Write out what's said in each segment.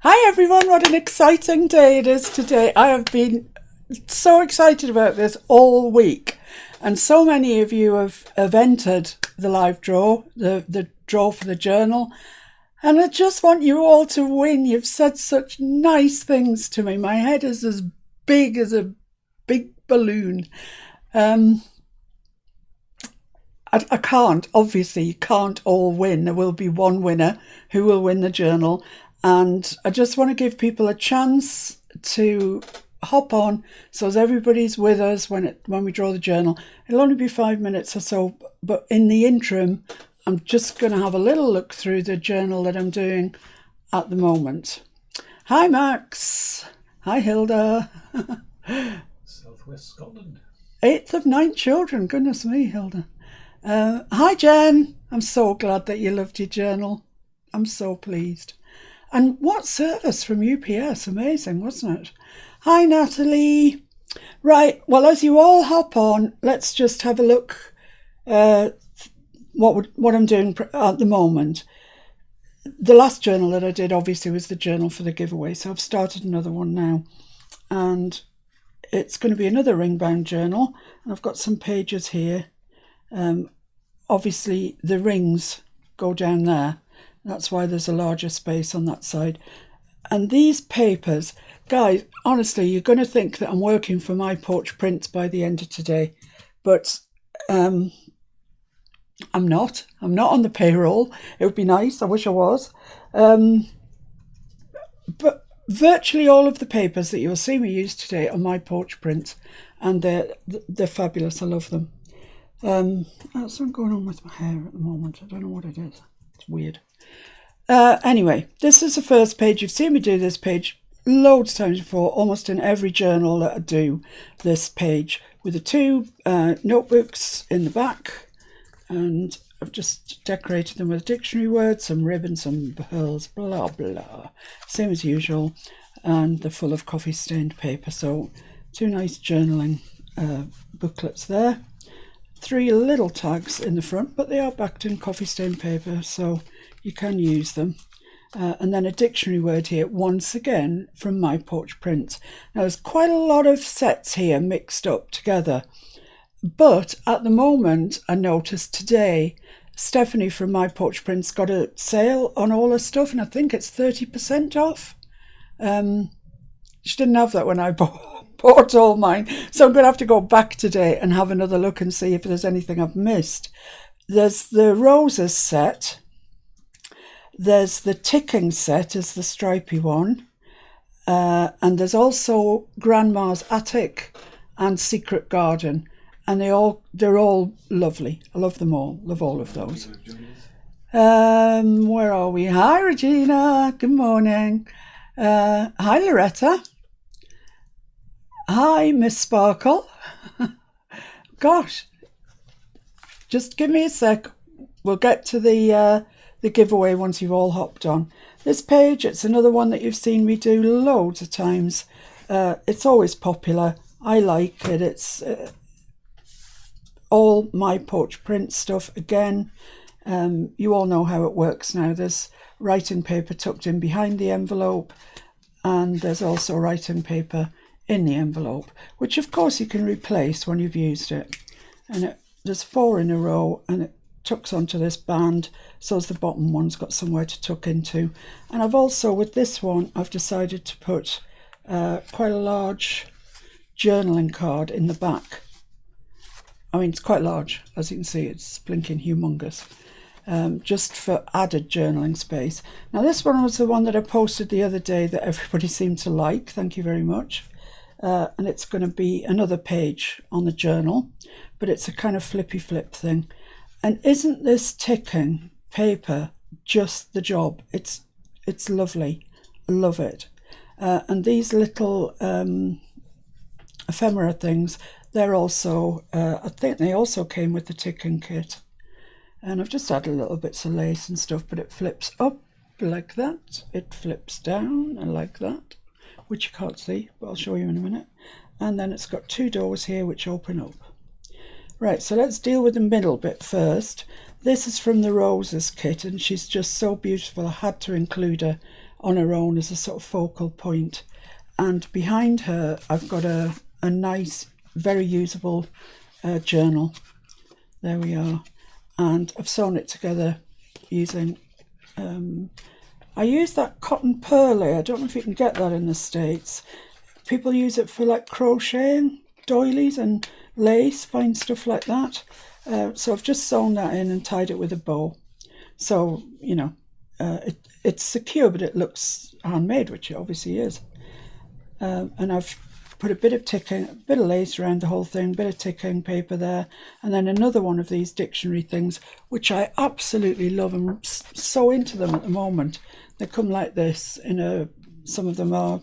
Hi everyone, what an exciting day it is today. I have been so excited about this all week, and so many of you have entered the live draw, the draw for the journal, and I just want you all to win. You've said such nice things to me. My head is as big as a big balloon. Um, I can't, obviously, you can't all win. There will be one winner who will win the journal. And I just want to give people a chance to hop on so as everybody's with us when we draw the journal. It'll only be 5 minutes or so, but in the interim, I'm just going to have a little look through the journal that I'm doing at the moment. Hi, Max. Hi, Hilda. Southwest Scotland. 8th of 9 children. Goodness me, Hilda. Hi, Jen. I'm so glad that you loved your journal. I'm so pleased. And what service from UPS. Amazing, wasn't it? Hi, Natalie. Right, well, as you all hop on, let's just have a look what I'm doing at the moment. The last journal that I did, obviously, was the journal for the giveaway. So I've started another one now. And it's going to be another ring-bound journal. And I've got some pages here. Obviously, the rings go down there. That's why there's a larger space on that side. And these papers, guys, honestly, you're going to think that I'm working for My Porch Prints by the end of today. But I'm not. I'm not on the payroll. It would be nice. I wish I was. But virtually all of the papers that you'll see me use today are My Porch Prints. And they're fabulous. I love them. That's something going on with my hair at the moment. I don't know what it is. It's weird. Anyway, this is the first page. You've seen me do this page loads of times before, almost in every journal that I do this page, with the two notebooks in the back, and I've just decorated them with dictionary words, some ribbon, some pearls, blah blah, same as usual, and they're full of coffee stained paper. So two nice journaling booklets there. 3 little tags in the front, but they are backed in coffee stained paper, so you can use them. And then a dictionary word here, once again, from My Porch Prints. Now, there's quite a lot of sets here mixed up together. But at the moment, I noticed today, Stephanie from My Porch Prints got a sale on all her stuff, and I think it's 30% off. She didn't have that when I bought all mine. So I'm going to have to go back today and have another look and see if there's anything I've missed. There's the roses set. There's the ticking set, is the stripy one. And there's also Grandma's Attic and Secret Garden. And they're all lovely. I love them all. Love all of those. Where are we? Hi, Regina. Good morning. Hi, Loretta. Hi, Miss Sparkle. Gosh, just give me a sec. We'll get to the giveaway once you've all hopped on. This page, it's another one that you've seen me do loads of times. It's always popular. I like it. It's all My Porch Print stuff. Again, you all know how it works now. There's writing paper tucked in behind the envelope, and there's also writing paper in the envelope, which of course you can replace when you've used it. And there's 4 in a row, and it tucks onto this band, so as the bottom one's got somewhere to tuck into. And I've also, with this one, I've decided to put quite a large journaling card in the back. I mean, it's quite large, as you can see, it's blinking humongous. Just for added journaling space. Now, this one was the one that I posted the other day that everybody seemed to like. Thank you very much. And it's going to be another page on the journal, but it's a kind of flippy flip thing. And isn't this ticking paper just the job? It's lovely. I love it. And these little ephemera things, they're also, I think they also came with the ticking kit. And I've just added a little bits of lace and stuff, but it flips up like that. It flips down and like that, which you can't see, but I'll show you in a minute. And then it's got 2 doors here which open up. Right, so let's deal with the middle bit first. This is from the Roses kit, and she's just so beautiful. I had to include her on her own as a sort of focal point. And behind her, I've got a nice, very usable journal. There we are. And I've sewn it together using, I use that cotton pearly. I don't know if you can get that in the States. People use it for like crocheting, doilies and lace, fine stuff like that. So I've just sewn that in and tied it with a bow. So, you know, it's secure, but it looks handmade, which it obviously is. And I've put a bit of ticking, a bit of lace around the whole thing, a bit of ticking paper there, and then another one of these dictionary things, which I absolutely love. I'm so into them at the moment. They come like this. Some of them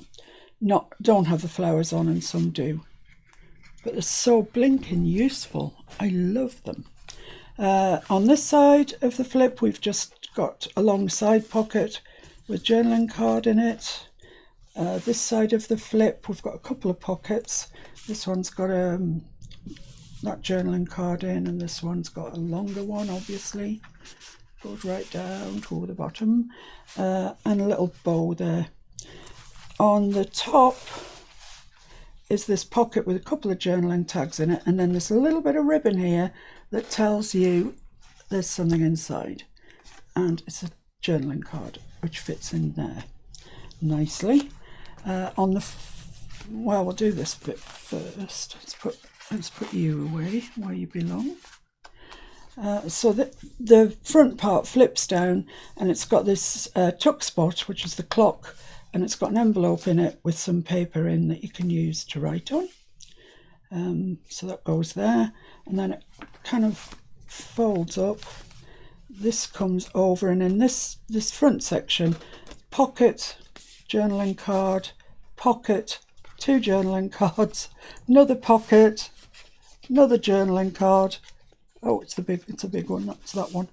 don't have the flowers on, and some do. But they're so blinking useful. I love them. On this side of the flip, we've just got a long side pocket with journaling card in it. This side of the flip, we've got a couple of pockets. This one's got that journaling card in, and this one's got a longer one, obviously. Goes right down to the bottom. And a little bow there. On the top is this pocket with a couple of journaling tags in it, and then there's a little bit of ribbon here that tells you there's something inside. And it's a journaling card, which fits in there nicely. Well, we'll do this bit first. Let's put you away where you belong. So the front part flips down, and it's got this tuck spot, which is the clock, and it's got an envelope in it with some paper in that you can use to write on. So that goes there, and then it kind of folds up. This comes over, and in this front section, pocket, journaling card, pocket, 2 journaling cards, another pocket, another journaling card. Oh, it's a big one. That's that one,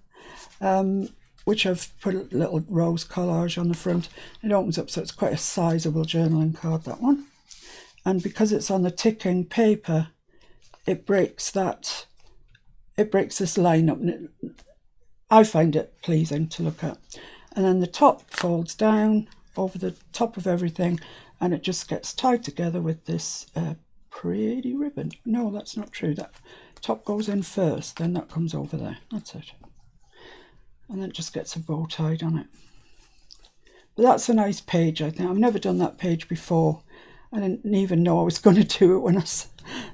which I've put a little rose collage on the front. It opens up, so it's quite a sizable journaling card, that one. And because it's on the ticking paper, it breaks this line up. I find it pleasing to look at. And then the top folds down over the top of everything, and it just gets tied together with this pretty ribbon. No, that's not true. That top goes in first, then that comes over there. That's it. And then it just gets a bow tied on it. But that's a nice page, I think. I've never done that page before. I didn't even know I was going to do it when I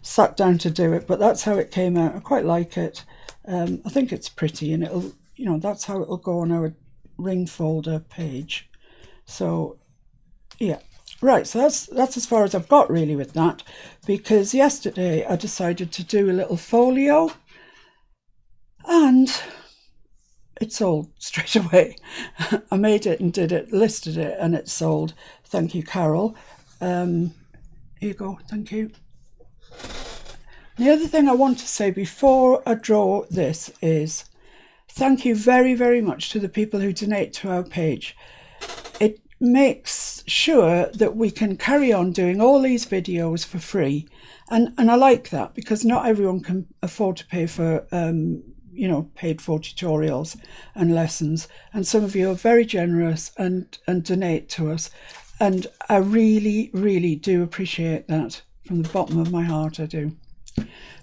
sat down to do it, but that's how it came out. I quite like it. I think it's pretty, and it'll, that's how it'll go on our ring folder page. So, yeah. Right, so that's as far as I've got really with that, because yesterday I decided to do a little folio, and it sold straight away. I made it and did it, listed it, and it sold. Thank you, Carol. Here you go, thank you. The other thing I want to say before I draw this is thank you very, very much to the people who donate to our page. It makes sure that we can carry on doing all these videos for free, and I like that, because not everyone can afford to pay for paid for tutorials and lessons, and some of you are very generous and donate to us, and I really, really do appreciate that from the bottom of my heart. I do.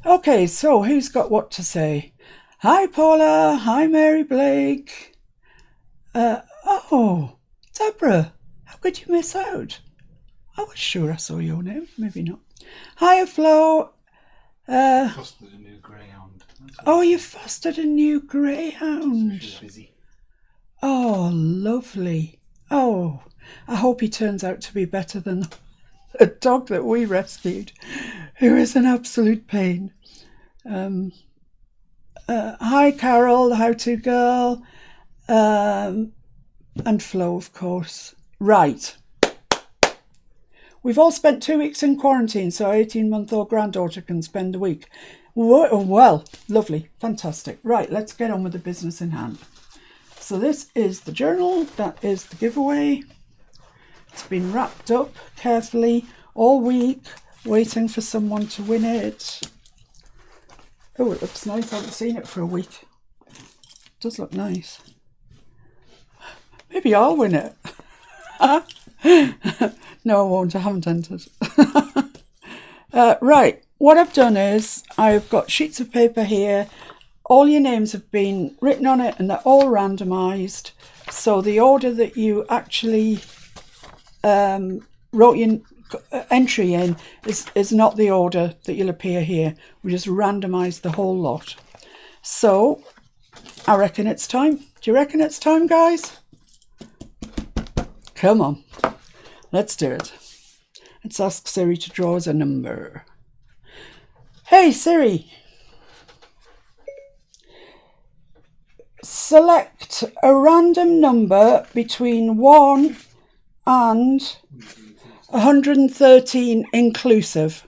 Okay, so who's got what to say? Hi Paula, hi Mary Blake. Oh, Deborah, how could you miss out? I was sure I saw your name, maybe not. Hiya, Flo. Fostered a new greyhound. Oh, you fostered a new greyhound. She's busy. Oh, lovely. Oh, I hope he turns out to be better than a dog that we rescued, who is an absolute pain. Hi, Carol, the how-to girl. And Flo, of course. Right. We've all spent 2 weeks in quarantine, so our 18-month-old granddaughter can spend a week. Well, lovely, fantastic. Right, let's get on with the business in hand. So this is the journal, that is the giveaway. It's been wrapped up carefully all week, waiting for someone to win it. Oh, it looks nice. I haven't seen it for a week. It does look nice. Maybe I'll win it. No, I won't. I haven't entered. Right. What I've done is I've got sheets of paper here. All your names have been written on it and they're all randomised. So the order that you actually wrote your entry in is not the order that you'll appear here. We just randomised the whole lot. So I reckon it's time. Do you reckon it's time, guys? Come on. Let's do it. Let's ask Siri to draw us a number. Hey Siri. Select a random number between 1 and 113 inclusive.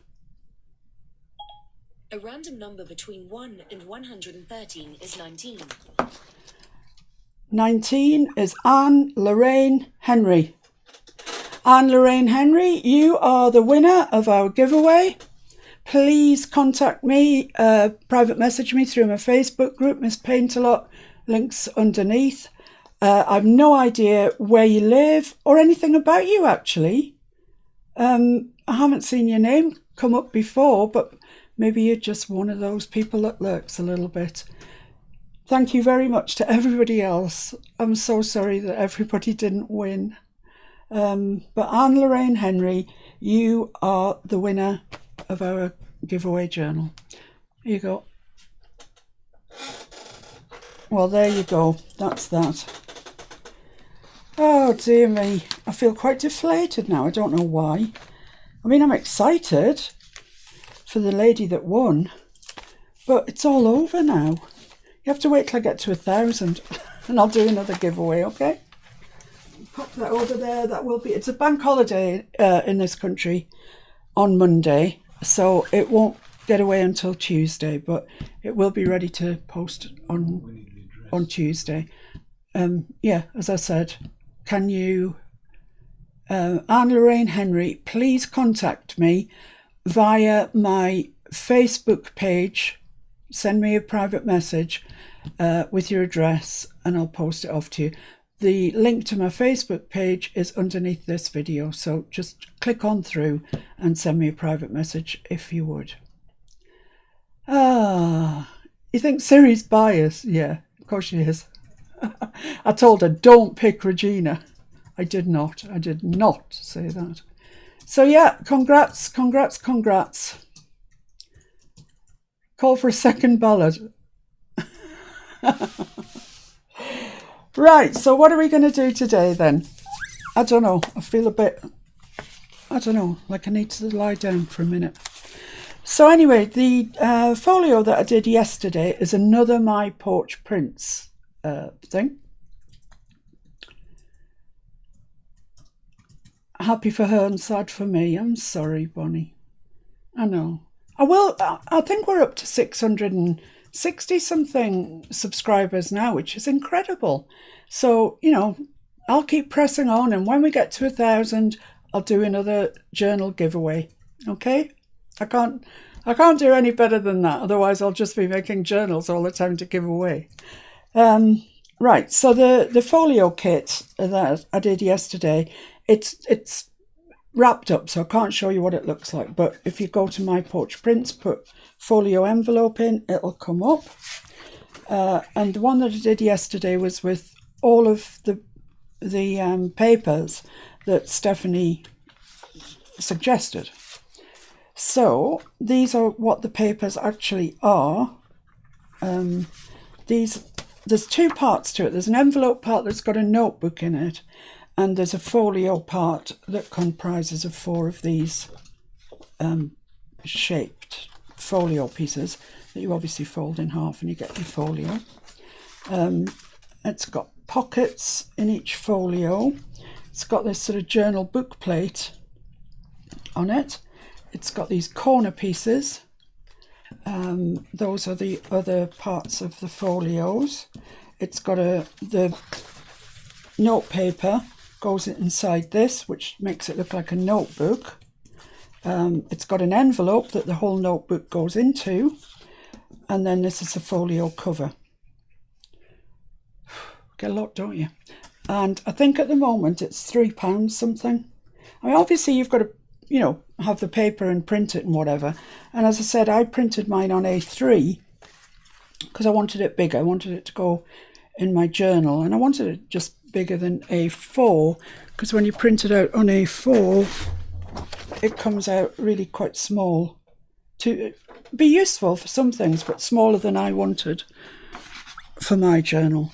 A random number between 1 and 113 is 19. 19 is Anne Lorraine Henry. Anne Lorraine Henry, you are the winner of our giveaway. Please contact me, private message me through my Facebook group, Miss Paintalot, links underneath. I've no idea where you live or anything about you, actually. I haven't seen your name come up before, but maybe you're just one of those people that lurks a little bit. Thank you very much to everybody else. I'm so sorry that everybody didn't win. But Anne Lorraine Henry, you are the winner of our giveaway journal. Here you go. Well, there you go. That's that. Oh, dear me. I feel quite deflated now. I don't know why. I mean, I'm excited for the lady that won, but it's all over now. You have to wait till I get to 1,000 and I'll do another giveaway, okay? Pop that over there. That will be... It's a bank holiday in this country on Monday, so it won't get away until Tuesday, but it will be ready to post on Tuesday. Yeah, as I said, can you... Anne Lorraine Henry, please contact me via my Facebook page. Send me a private message with your address and I'll post it off to you. The link to my Facebook page is underneath this video, so just click on through and send me a private message if you would. You think Siri's biased? Yeah, of course she is. I told her, don't pick Regina. I did not say that. So yeah, congrats. Call for a second ballot. Right, so what are we going to do today then? I don't know. I feel a bit, I don't know, like I need to lie down for a minute. So anyway, the folio that I did yesterday is another My Porch Prints thing. Happy for her and sad for me. I'm sorry, Bonnie. I know. I think we're up to 660 something subscribers now, which is incredible. So, you know, I'll keep pressing on, and when we get to 1,000, I'll do another journal giveaway. Okay? I can't do any better than that. Otherwise, I'll just be making journals all the time to give away. Right. So the folio kit that I did yesterday, it's wrapped up, so I can't show you what it looks like. But if you go to My Porch Prints, put folio envelope in, it'll come up. And the one that I did yesterday was with all of the papers that Stephanie suggested. So these are what the papers actually are. There's two parts to it. There's an envelope part that's got a notebook in it, and there's a folio part that comprises of 4 of these shaped folio pieces that you obviously fold in half and you get your folio. It's got pockets in each folio. It's got this sort of journal book plate on it. It's got these corner pieces. Those are the other parts of the folios. It's got the note paper goes inside this, which makes it look like a notebook. It's got an envelope that the whole notebook goes into, and then this is a folio cover. Get a lot, don't you? and I think at the moment it's £3 something. I mean, obviously you've got to, you know, have the paper and print it and whatever. And as I said, I printed mine on A3 because I wanted it bigger. I wanted it to go in my journal, and I wanted it just bigger than A4 because when you print it out on A4, it comes out really quite small. To be useful for some things, but smaller than I wanted for my journal.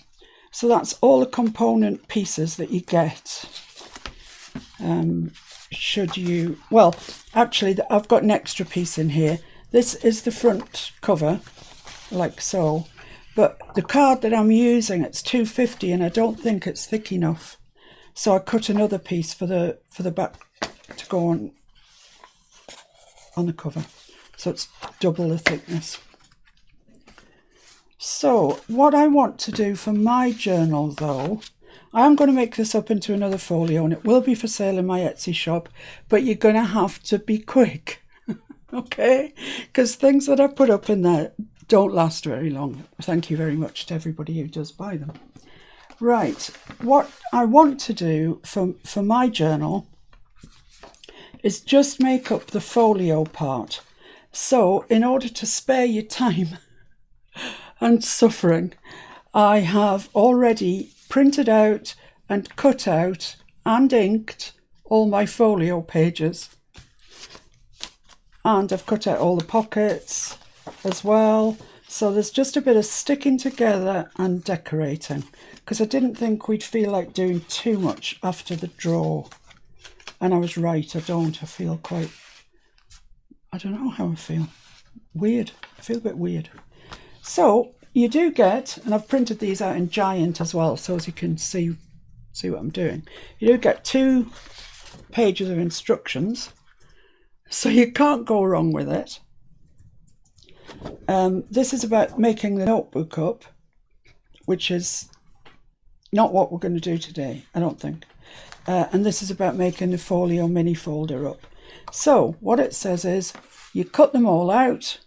So that's all the component pieces that you get. Should you, well, actually I've got an extra piece in here. This is the front cover, like so, but the card that I'm using, it's 250 and I don't think it's thick enough. So I cut another piece for the back to go on the cover. So it's double the thickness. So what I want to do for my journal though, I am going to make this up into another folio and it will be for sale in my Etsy shop, but you're going to have to be quick, okay? Because things that I put up in there don't last very long. Thank you very much to everybody who does buy them. Right, what I want to do for my journal is just make up the folio part. So in order to spare you time and suffering, I have already printed out and cut out and inked all my folio pages. And I've cut out all the pockets as well. So there's just a bit of sticking together and decorating, because I didn't think we'd feel like doing too much after the draw. And I was right, I don't. I feel quite, I don't know how I feel. Weird. I feel a bit weird. So you do get, and I've printed these out in giant as well, so as you can see what I'm doing. You do get 2 pages of instructions, so you can't go wrong with it. This is about making the notebook up, which is not what we're going to do today, I don't think. And this is about making the folio mini folder up. So what it says is you cut them all out,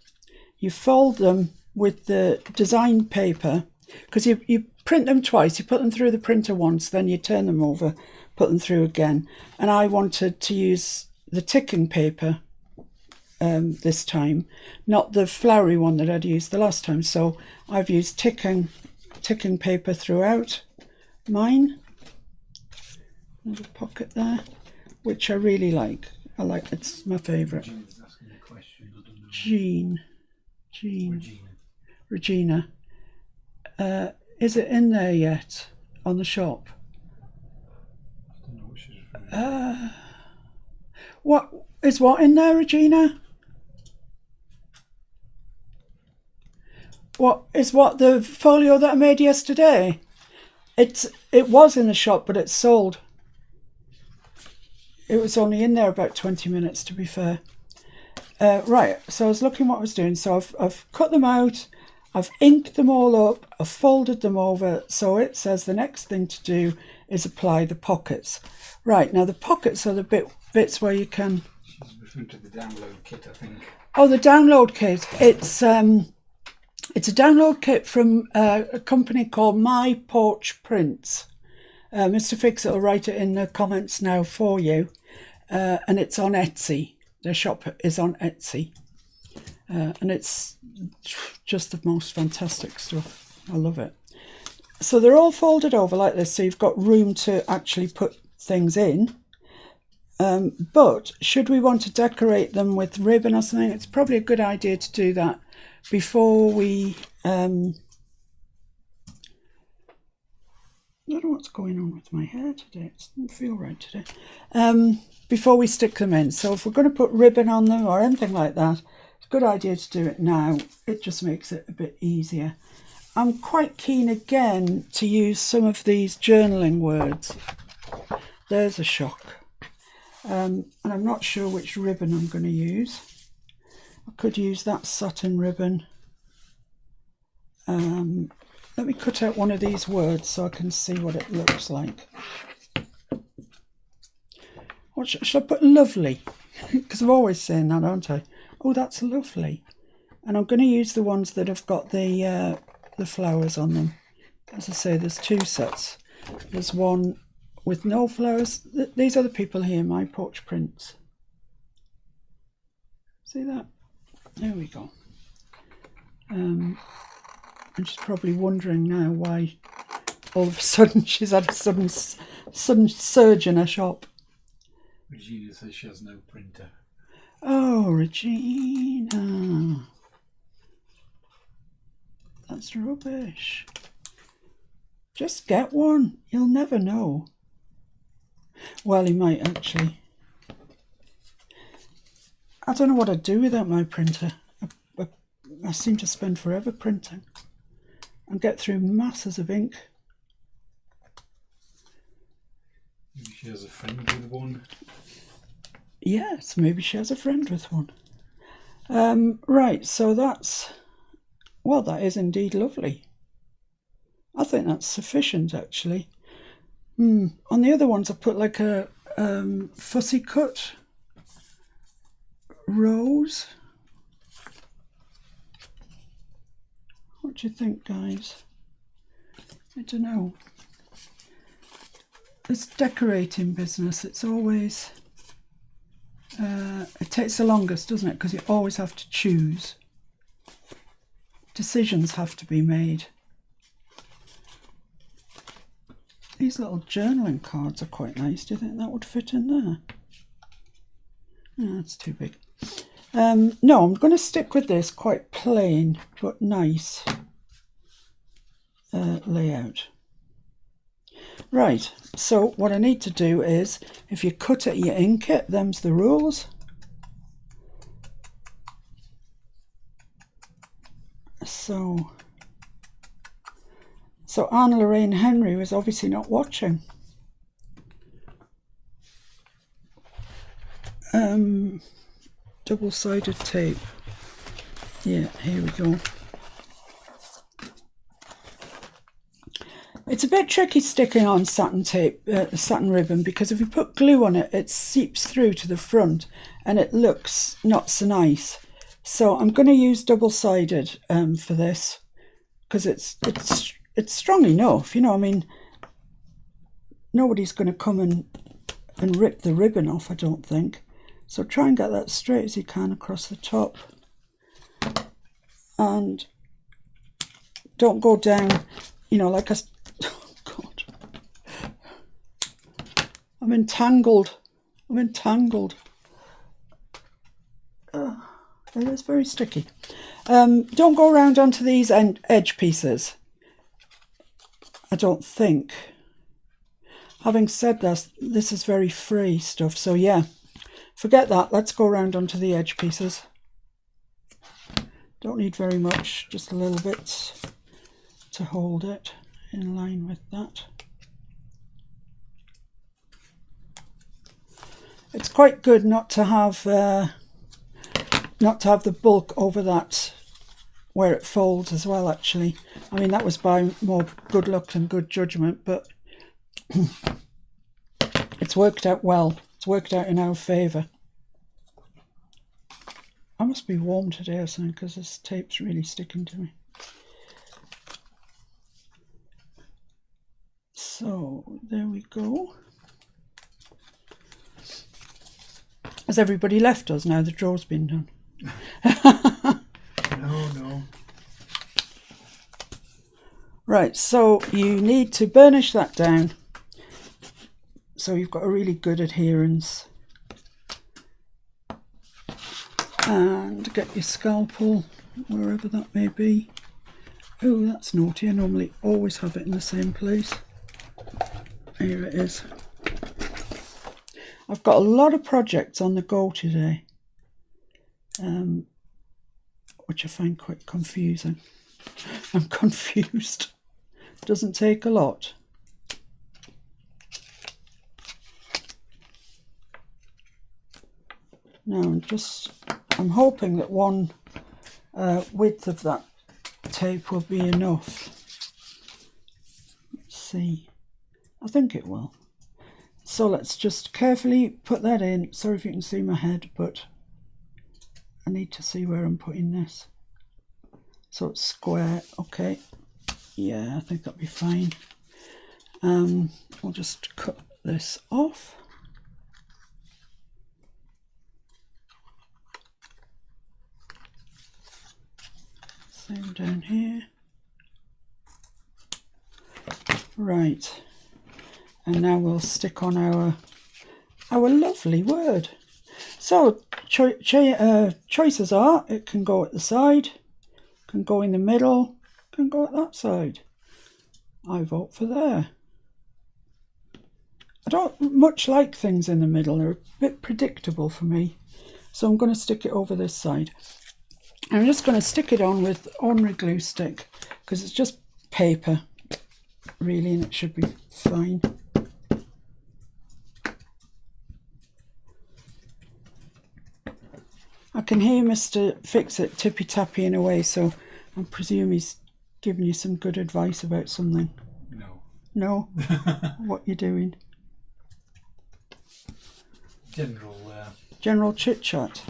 you fold them with the design paper, because you print them twice. You put them through the printer once, then you turn them over, put them through again. And I wanted to use the ticking paper this time, not the flowery one that I'd used the last time. So I've used ticking paper throughout mine. There's a pocket there, which I really like. It's my favourite. Regina. Is it in there yet on the shop? I don't know what she's referring to. What in there, Regina? What the folio that I made yesterday? It was in the shop, but it's sold. It was only in there about 20 minutes, to be fair. Right, so I was looking what I was doing. So I've cut them out, I've inked them all up, I've folded them over. So it says the next thing to do is apply the pockets. Right, now the pockets are the bits where you can... She's referring to the download kit, I think. Oh, the download kit. It's a download kit from a company called My Porch Prints. Mr. Fix will write it in the comments now for you. And it's on Etsy. Their shop is on Etsy. And it's just the most fantastic stuff. I love it. So they're all folded over like this, so you've got room to actually put things in. But should we want to decorate them with ribbon or something, it's probably a good idea to do that before we... I don't know what's going on with my hair today. It doesn't feel right today. Before we stick them in. So if we're going to put ribbon on them or anything like that, it's a good idea to do it now. It just makes it a bit easier. I'm quite keen again to use some of these journaling words. There's a shock. And I'm not sure which ribbon I'm going to use. I could use that satin ribbon. Let me cut out one of these words so I can see what it looks like. What should I put? Lovely, because I'm always saying that, aren't I? Oh, that's lovely. And I'm going to use the ones that have got the flowers on them. As I say, there's 2 sets. There's one with no flowers. These are the people here, my porch prints. See that? There we go. And she's probably wondering now why all of a sudden she's had a sudden surge in her shop. Regina says she has no printer. Oh, Regina. That's rubbish. Just get one. You'll never know. Well, he might actually. I don't know what I'd do without my printer. I seem to spend forever printing and get through masses of ink. Maybe she has a friend with one. Yes, maybe she has a friend with one. Right, so that's... Well, that is indeed lovely. I think that's sufficient, actually. On the other ones, I put like a fussy cut rose. What do you think, guys? I don't know. This decorating business, it's always... it takes the longest, doesn't it? Because you always have to choose. Decisions have to be made. These little journaling cards are quite nice. Do you think that would fit in there? No, that's too big. No, I'm going to stick with this quite plain but nice layout. Right, so what I need to do is, if you cut it, you ink it. Them's the rules. So Anne Lorraine Henry was obviously not watching. Double-sided tape. Yeah, here we go. It's a bit tricky sticking on satin tape, satin ribbon, because if you put glue on it, it seeps through to the front and it looks not so nice. So I'm going to use double-sided for this, because it's strong enough, you know. I mean, nobody's going to come and rip the ribbon off, I don't think. So try and get that straight as you can across the top, and don't go down, you know, like a... Oh God, I'm entangled. It is very sticky. Don't go around onto these edge pieces, I don't think. Having said that, this is very free stuff, so yeah, forget that. Let's go around onto the edge pieces. Don't need very much, just a little bit to hold it in line with that. It's quite good not to have the bulk over that where it folds as well, actually. I mean, that was by more good luck than good judgment, but it's worked out well. It's worked out in our favour. I must be warm today or something, because this tape's really sticking to me. So there we go. Has everybody left us now? The draw's been done. No. Right, so you need to burnish that down so you've got a really good adherence. And get your scalpel, wherever that may be. Oh, that's naughty. I normally always have it in the same place. Here it is. I've got a lot of projects on the go today, which I find quite confusing. I'm confused. Doesn't take a lot. Now I'm hoping that one width of that tape will be enough. Let's see. I think it will. So let's just carefully put that in. Sorry if you can see my head, but I need to see where I'm putting this. So it's square. Okay. Yeah, I think that'll be fine. We'll just cut this off. Same down here. Right, and now we'll stick on our lovely word. So choices are, it can go at the side, can go in the middle, can go at that side. I vote for there. I don't much like things in the middle, they're a bit predictable for me. So I'm going to stick it over this side. I'm just going to stick it on with ordinary glue stick because it's just paper really, and it should be fine. I can hear Mr. Fix-It tippy-tappying away, so I presume he's giving you some good advice about something. No. No? What you doing? General chit-chat?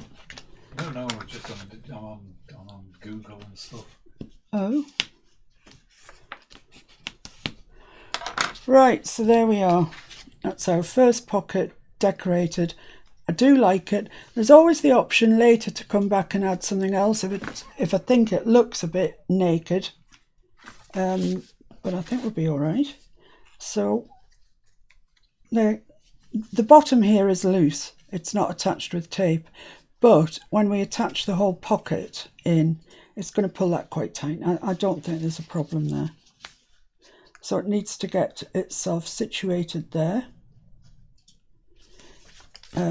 No, just I'm on Google and stuff. Oh. Right, so there we are. That's our first pocket decorated. I do like it. There's always the option later to come back and add something else if I think it looks a bit naked. But I think we'll be all right. So the bottom here is loose. It's not attached with tape. But when we attach the whole pocket in, it's going to pull that quite tight. I don't think there's a problem there. So it needs to get itself situated there.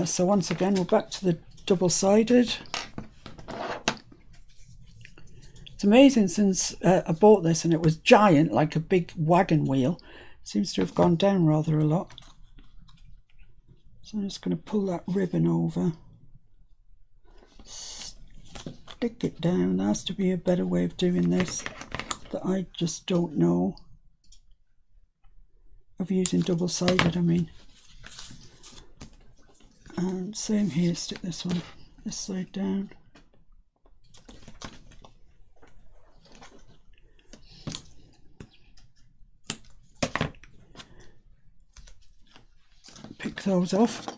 So once again, we're back to the double-sided. It's amazing, since I bought this and it was giant, like a big wagon wheel. It seems to have gone down rather a lot. So I'm just going to pull that ribbon over. Stick it down. There has to be a better way of doing this that I just don't know. Of using double-sided, I mean. And same here, stick this side down. Pick those off.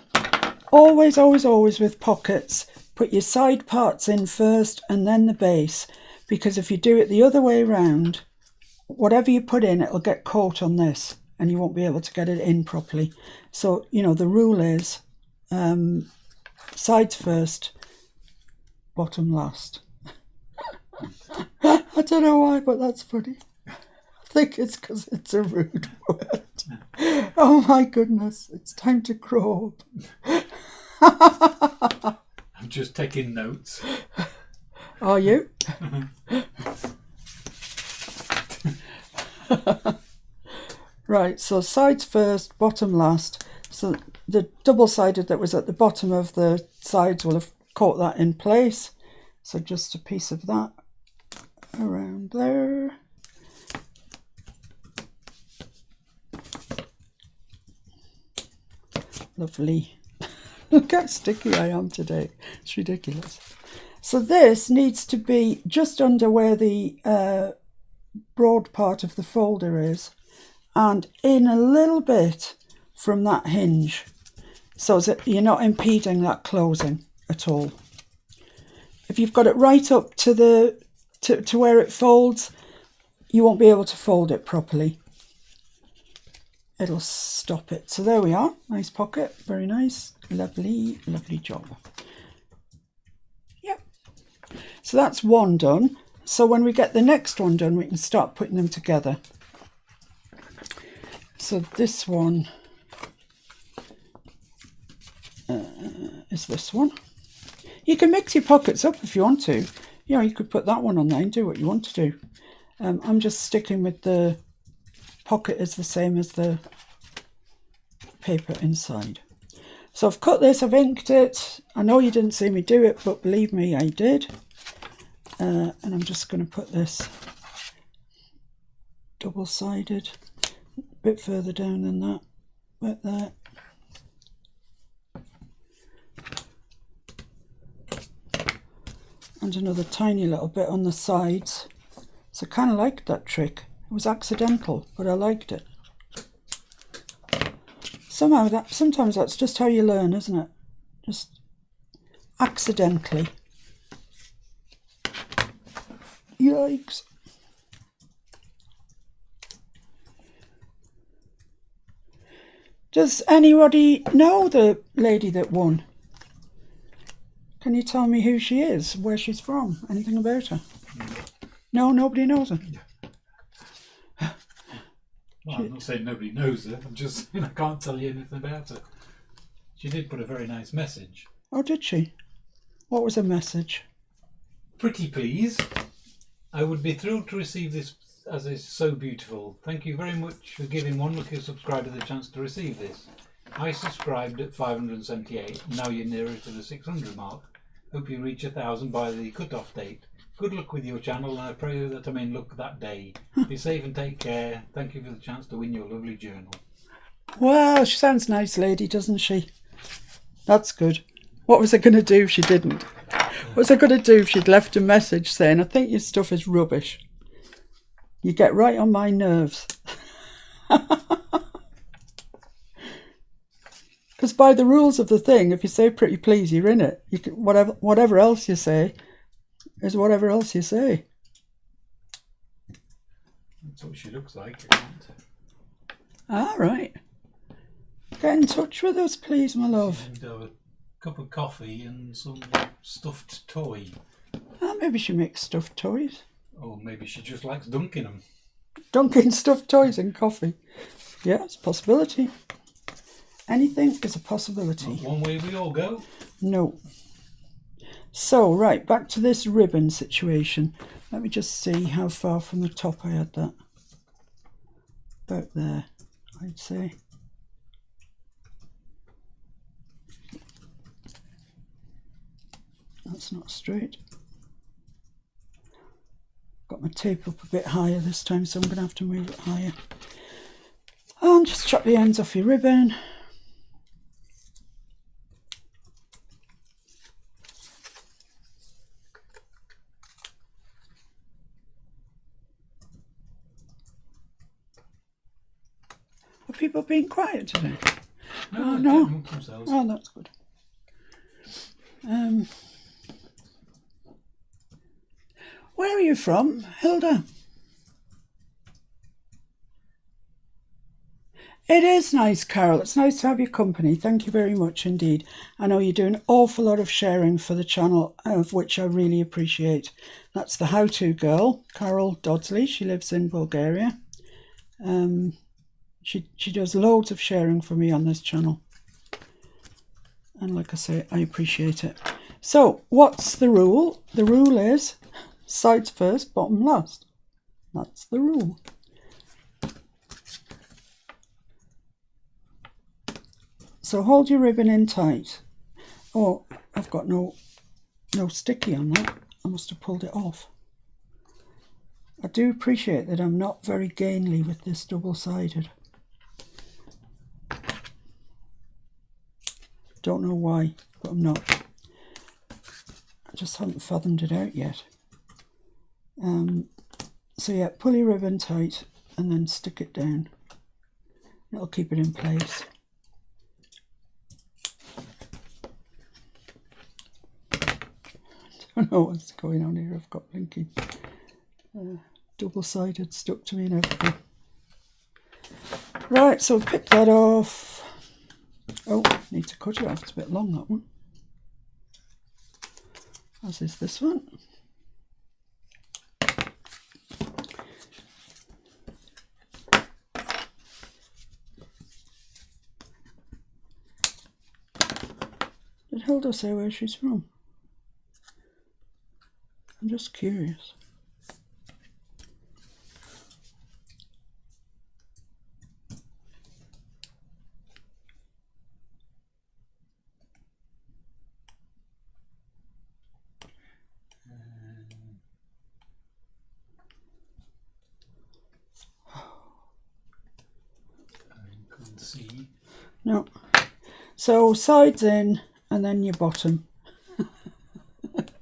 Always, always, always with pockets, put your side parts in first and then the base, because if you do it the other way around, whatever you put in, it'll get caught on this and you won't be able to get it in properly. So, you know, the rule is sides first, bottom last. I don't know why, but that's funny. I think it's because it's a rude word. Oh my goodness, it's time to grow up. I'm just taking notes. Are you? Right, so sides first, bottom last. So the double-sided that was at the bottom of the sides will have caught that in place. So just a piece of that around there. Lovely. Look how sticky I am today. It's ridiculous. So this needs to be just under where the broad part of the folder is, and in a little bit from that hinge, so that you're not impeding that closing at all. If you've got it right up to the to where it folds, you won't be able to fold it properly. It'll stop it. So there we are. Nice pocket. Very nice. Lovely, lovely job. Yep. So that's one done. So when we get the next one done, we can start putting them together. So this one is this one. You can mix your pockets up if you want to. You know, you could put that one on there and do what you want to do. I'm just sticking with the pocket is the same as the paper inside. So I've cut this, I've inked it. I know you didn't see me do it, but believe me, I did. And I'm just going to put this double-sided a bit further down than that, right there. And another tiny little bit on the sides. So I kind of liked that trick. It was accidental, but I liked it. Sometimes that's just how you learn, isn't it? Just accidentally. Yikes. Does anybody know the lady that won? Can you tell me who she is, where she's from, anything about her? No, nobody knows her. Well, I'm not saying nobody knows her. I'm just saying I can't tell you anything about her. She did put a very nice message. Oh, did she? What was her message? Pretty please. I would be thrilled to receive this as is so beautiful. Thank you very much for giving one lucky subscriber the chance to receive this. I subscribed at 578. Now you're nearer to the 600 mark. Hope you reach 1,000 by the cut-off date. Good luck with your channel, and I pray that I'm in luck that day. Be safe and take care. Thank you for the chance to win your lovely journal. Well, she sounds nice, lady, doesn't she? That's good. What was I going to do if she didn't? What was I going to do if she'd left a message saying, I think your stuff is rubbish? You get right on my nerves. Because by the rules of the thing, if you say pretty please, you're in it. You can, whatever else you say is whatever else you say. That's what she looks like. Isn't it? All right. Get in touch with us, please, my love. And have a cup of coffee and some stuffed toy. Oh, maybe she makes stuffed toys. Or maybe she just likes dunking them. Dunking stuffed toys in coffee. Yeah, it's a possibility. Anything is a possibility. Not one way we all go. No. So, right, back to this ribbon situation. Let me just see how far from the top I had that. About there, I'd say. That's not straight. Got my tape up a bit higher this time, so I'm going to have to move it higher. And just chop the ends off your ribbon. Are people being quiet today? No, no. Themselves. Oh, that's good. Where are you from, Hilda? It is nice, Carol. It's nice to have your company. Thank you very much indeed. I know you do an awful lot of sharing for the channel, of which I really appreciate. That's the how-to girl, Carol Dodsley. She lives in Bulgaria. She does loads of sharing for me on this channel. And like I say, I appreciate it. So, what's the rule? The rule is sides first, bottom last. That's the rule. So hold your ribbon in tight. Oh, I've got no sticky on that. I must have pulled it off. I do appreciate that I'm not very gainly with this double-sided. Don't know why, but I'm not. I just haven't fathomed it out yet. So yeah, pull your ribbon tight and then stick it down. It'll keep it in place. I don't know what's going on here. I've got blinking double-sided stuck to me and everything. Right, so pick that off. Oh, need to cut it off. It's a bit long, that one. As is this one. Did Hilda say where she's from? I'm just curious. I couldn't see. No. So sides in and then your bottom.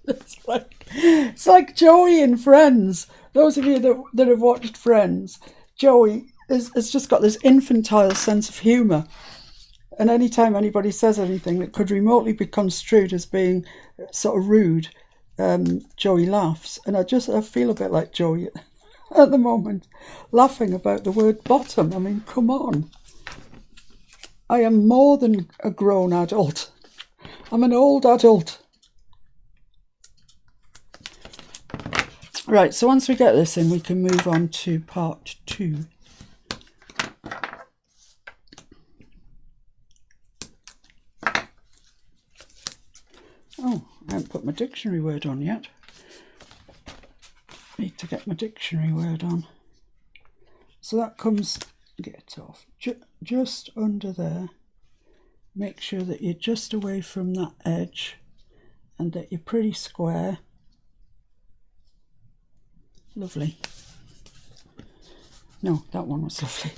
It's like Joey in Friends. Those of you that have watched Friends, Joey has just got this infantile sense of humour. And anytime anybody says anything that could remotely be construed as being sort of rude, Joey laughs. And I feel a bit like Joey at the moment, laughing about the word bottom. I mean, come on. I am more than a grown adult. I'm an old adult. Right, so once we get this in, we can move on to part 2. Oh, I haven't put my dictionary word on yet. Need to get my dictionary word on. So that comes, get it off, just under there. Make sure that you're just away from that edge and that you're pretty square. Lovely. No, that one was lovely.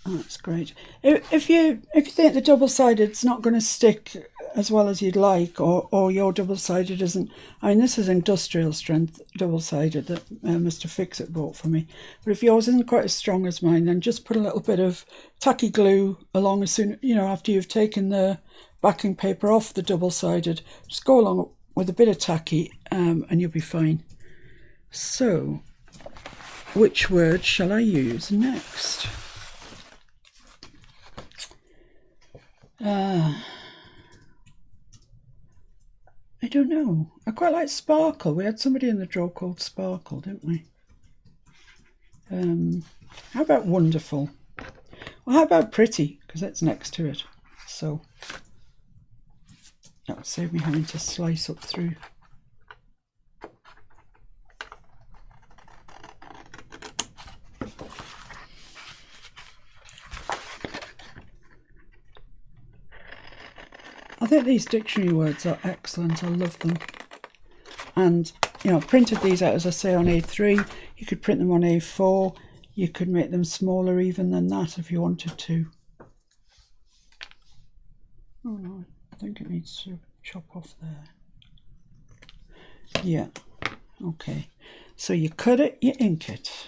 Oh, that's great. If you think the double-sided's not going to stick as well as you'd like, or your double-sided isn't, I mean, this is industrial strength double-sided that Mr. Fix-It bought for me. But if yours isn't quite as strong as mine, then just put a little bit of tacky glue along as soon, after you've taken the backing paper off the double-sided. Just go along with a bit of tacky, and you'll be fine. So, which word shall I use next? I don't know. I quite like sparkle. We had somebody in the draw called Sparkle, didn't we? How about wonderful? Well, how about pretty? Because it's next to it. So that would save me having to slice up through. I think these dictionary words are excellent. I love them. And, I've printed these out, as I say, on A3. You could print them on A4. You could make them smaller even than that if you wanted to. Oh no, I think it needs to chop off there. Yeah, okay. So you cut it, you ink it.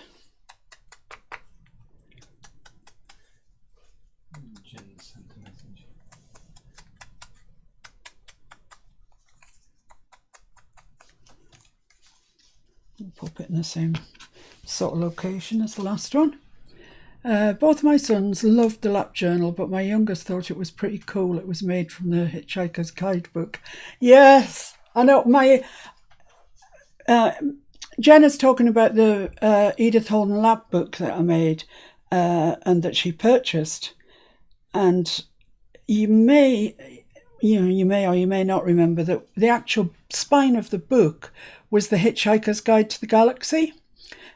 Pop it in the same sort of location as the last one. Both of my sons loved the lap journal, but my youngest thought it was pretty cool. It was made from the Hitchhiker's Guidebook. Yes, I know. My Jenna's talking about the Edith Holden lap book that I made and that she purchased. And you may or you may not remember that the actual spine of the book was the Hitchhiker's Guide to the Galaxy.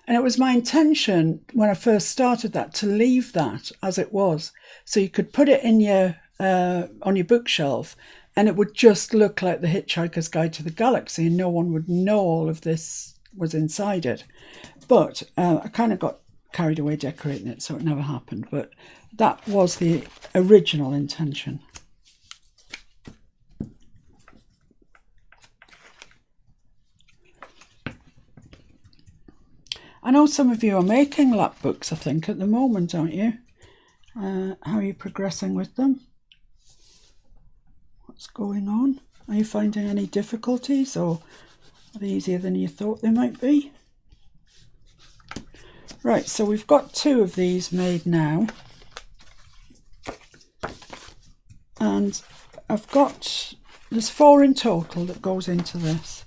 And it was my intention when I first started that to leave that as it was. So you could put it in your on your bookshelf and it would just look like the Hitchhiker's Guide to the Galaxy and no one would know all of this was inside it. But I kind of got carried away decorating it, so it never happened. But that was the original intention. I know some of you are making lap books, I think, at the moment, aren't you? How are you progressing with them? What's going on? Are you finding any difficulties, or are they easier than you thought they might be? Right, so we've got 2 of these made now. And there's 4 in total that goes into this.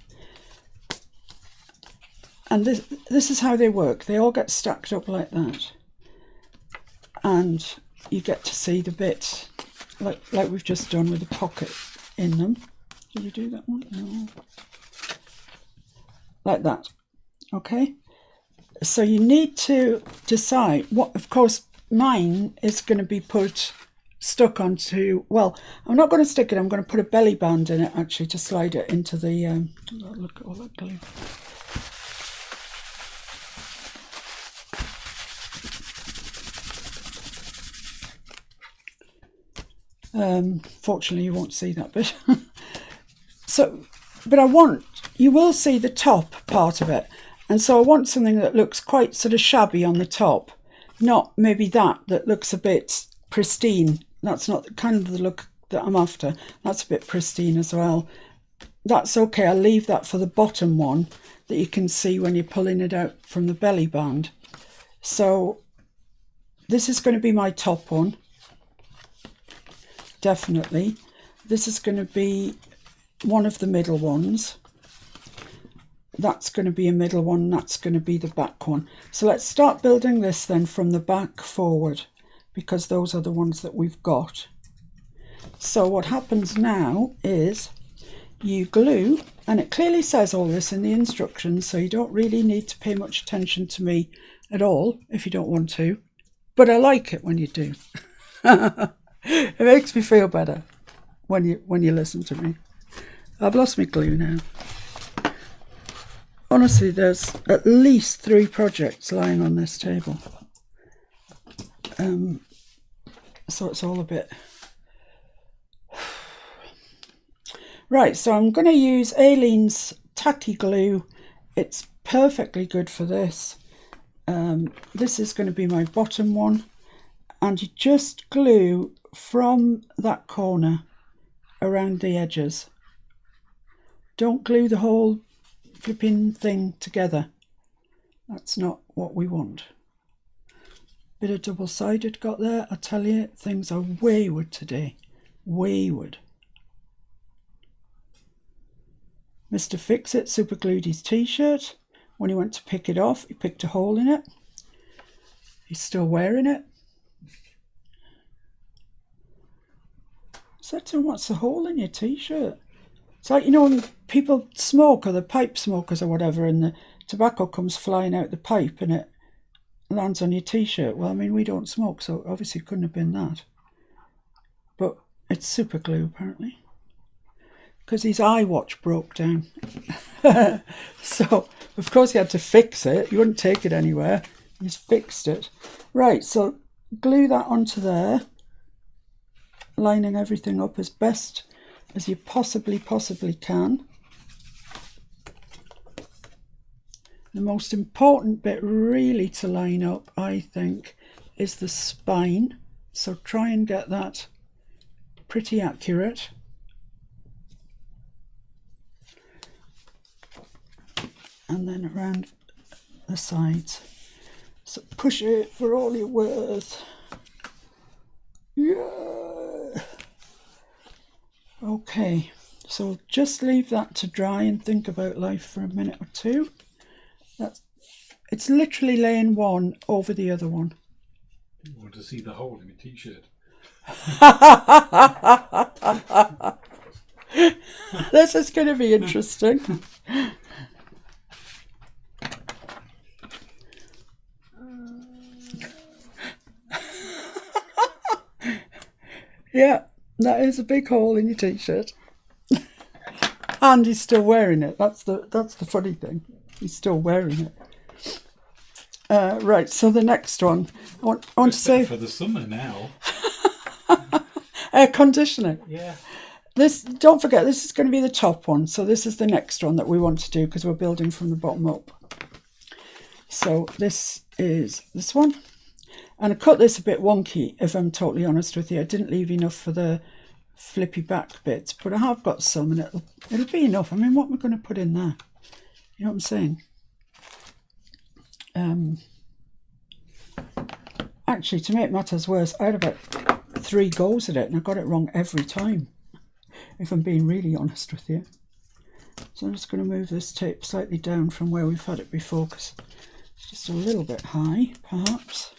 And this is how they work. They all get stacked up like that. And you get to see the bit, like we've just done with the pocket in them. Did you do that one? No. Like that. Okay? So you need to decide what, of course, mine is going to be stuck onto, well, I'm not going to stick it, I'm going to put a belly band in it actually to slide it into the, look at all that glue. Fortunately you won't see that bit. But you will see the top part of it, and so I want something that looks quite sort of shabby on the top not maybe that looks a bit pristine. That's not kind of the look that I'm after. That's a bit pristine as well. That's okay. I'll leave that for the bottom one that you can see when you're pulling it out from the belly band. So this is going to be my top one. Definitely. This is going to be one of the middle ones. That's going to be a middle one. That's going to be the back one. So let's start building this then from the back forward, because those are the ones that we've got. So what happens now is you glue, and it clearly says all this in the instructions, so you don't really need to pay much attention to me at all if you don't want to, but I like it when you do. It makes me feel better when you listen to me. I've lost my glue now. Honestly, there's at least 3 projects lying on this table. So it's all a bit... Right, so I'm going to use Aileen's tacky glue. It's perfectly good for this. This is going to be my bottom one. And you just glue from that corner around the edges. Don't glue the whole flipping thing together. That's not what we want. Bit of double-sided got there. I tell you, things are wayward today. Wayward. Mr. Fix-It super glued his t-shirt. When he went to pick it off, he picked a hole in it. He's still wearing it. I said to him, what's the hole in your t-shirt? It's like, you know, when people smoke, or the pipe smokers or whatever, and the tobacco comes flying out the pipe and it lands on your t-shirt. Well, I mean, we don't smoke, so obviously it couldn't have been that. But it's super glue, apparently. Because his iWatch broke down. So, of course, he had to fix it. He wouldn't take it anywhere. He's fixed it. Right, so glue that onto there. Lining everything up as best as you possibly can. The most important bit really to line up, I think, is the spine. So try and get that pretty accurate. And then around the sides. So push it for all you're worth. Yeah. Okay, so just leave that to dry and think about life for a minute or two. It's literally laying one over the other one. You want to see the hole in your t-shirt? This is going to be interesting. Yeah, that is a big hole in your t-shirt. And he's still wearing it. That's the funny thing. He's still wearing it. Right, so the next one. I want to say... for the summer now. Air conditioning. Yeah. This, don't forget, this is going to be the top one. So this is the next one that we want to do because we're building from the bottom up. So this is this one. And I cut this a bit wonky, if I'm totally honest with you. I didn't leave enough for the flippy back bits, but I have got some, and it'll be enough. I mean, what am I going to put in there? You know what I'm saying? Actually, to make matters worse, I had about 3 goes at it, and I got it wrong every time, if I'm being really honest with you. So I'm just going to move this tape slightly down from where we've had it before, because it's just a little bit high, perhaps.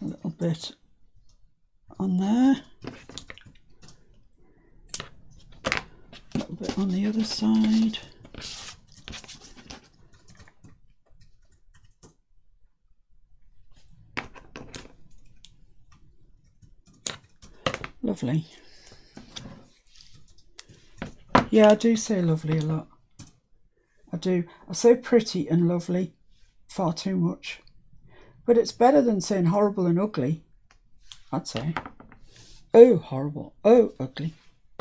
A little bit on there, a little bit on the other side. Lovely. Yeah, I do say lovely a lot. I do. I say pretty and lovely far too much. But it's better than saying horrible and ugly, I'd say. Oh, horrible. Oh, ugly.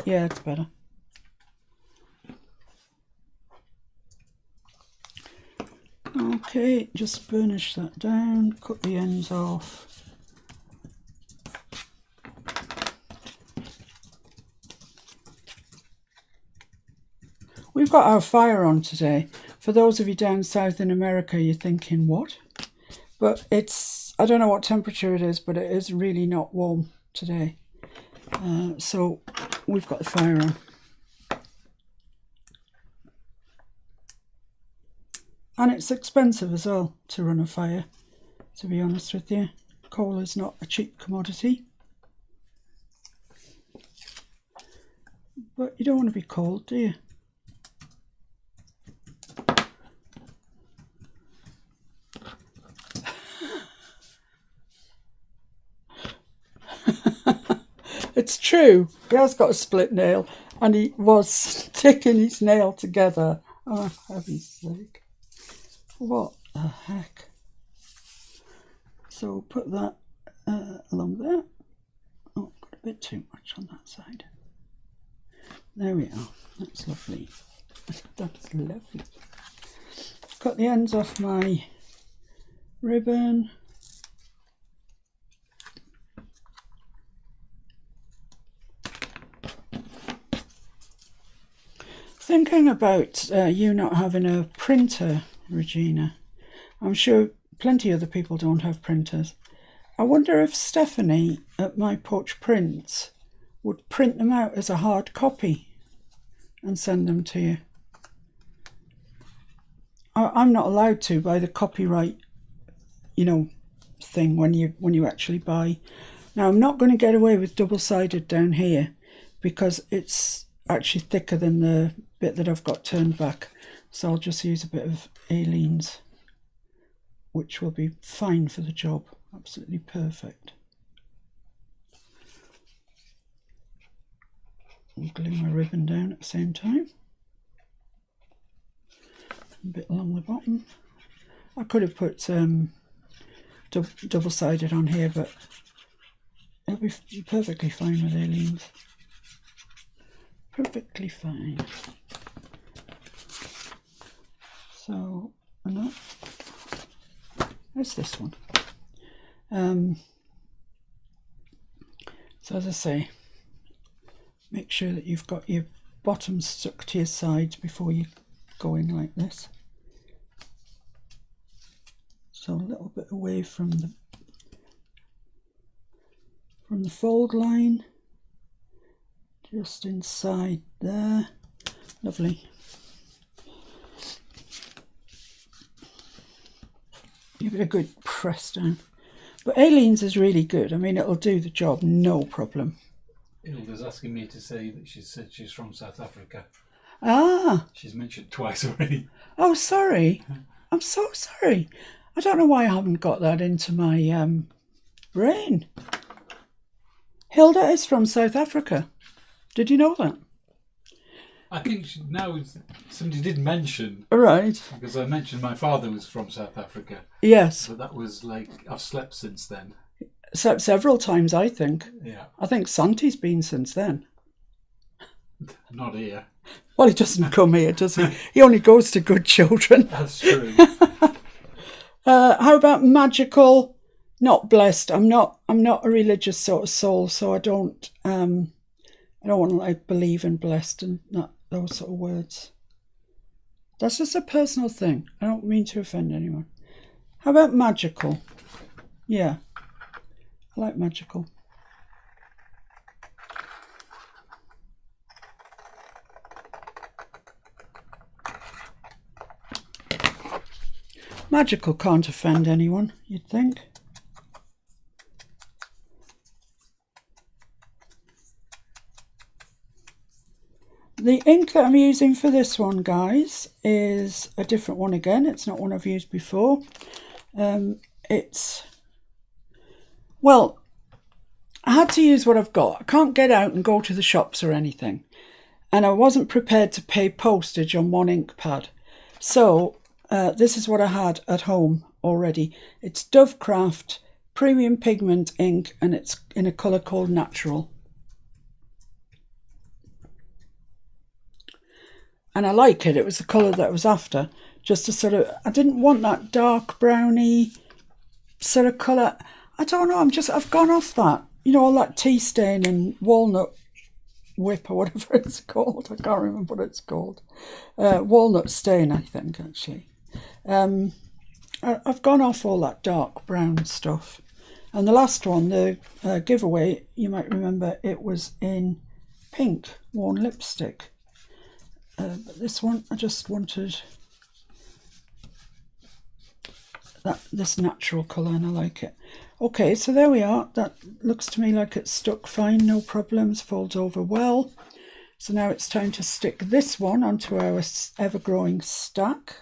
Yeah, it's better. Okay, just burnish that down, cut the ends off. We've got our fire on today. For those of you down south in America, you're thinking, what? But it's, I don't know what temperature it is, but it is really not warm today. So we've got the fire on. And it's expensive as well to run a fire, to be honest with you. Coal is not a cheap commodity. But you don't want to be cold, do you? It's true, he has got a split nail and he was sticking his nail together. Oh, for heaven's sake. What the heck? So put that along there. Oh, got a bit too much on that side. There we are. That's lovely. That's lovely. Cut the ends off my ribbon. Thinking about you not having a printer, Regina. I'm sure plenty of other people don't have printers. I wonder if Stephanie at My Porch Prints would print them out as a hard copy and send them to you. I'm not allowed to by the copyright, thing when you actually buy. Now I'm not going to get away with double-sided down here because it's actually thicker than the bit that I've got turned back, so I'll just use a bit of Aleene's, which will be fine for the job. Absolutely perfect. I'll glue my ribbon down at the same time. A bit along the bottom. I could have put double-sided on here, but it'll be perfectly fine with Aleene's. Perfectly fine. So, and there's this one. So as I say, make sure that you've got your bottom stuck to your sides before you go in like this. So a little bit away from the fold line, just inside there. Lovely. Give it a good press down. But Aleene's is really good. I mean, it'll do the job, no problem. Hilda's asking me to say that she said she's from South Africa. Ah. She's mentioned twice already. Oh, sorry. I'm so sorry. I don't know why I haven't got that into my brain. Hilda is from South Africa. Did you know that? I think now somebody did mention. Right. Because I mentioned my father was from South Africa. Yes. But that was like, I've slept since then. Slept several times, I think. Yeah. I think Santi's been since then. Not here. Well, he doesn't come here, does he? He only goes to good children. That's true. How about magical? Not blessed. I'm not a religious sort of soul, so I don't want to like believe in blessed and not those sort of words. That's just a personal thing. I don't mean to offend anyone. How about magical? Yeah, I like magical. Magical can't offend anyone, you'd think. The ink that I'm using for this one, guys, is a different one again. It's not one I've used before. Well, I had to use what I've got. I can't get out and go to the shops or anything. And I wasn't prepared to pay postage on one ink pad. So this is what I had at home already. It's Dovecraft Premium Pigment ink, and it's in a colour called Natural. And I like it. It was the colour that I was after. just to sort of, I didn't want that dark browny sort of colour. I don't know, I've gone off that. You know, all that tea stain and walnut whip or whatever it's called. I can't remember what it's called. Walnut stain, I think, actually. I've gone off all that dark brown stuff. And the last one, the giveaway, you might remember it was in pink, worn lipstick. But this one, I just wanted this natural colour, and I like it. Okay, so there we are. That looks to me like it's stuck fine, no problems, folds over well. So now it's time to stick this one onto our ever-growing stack.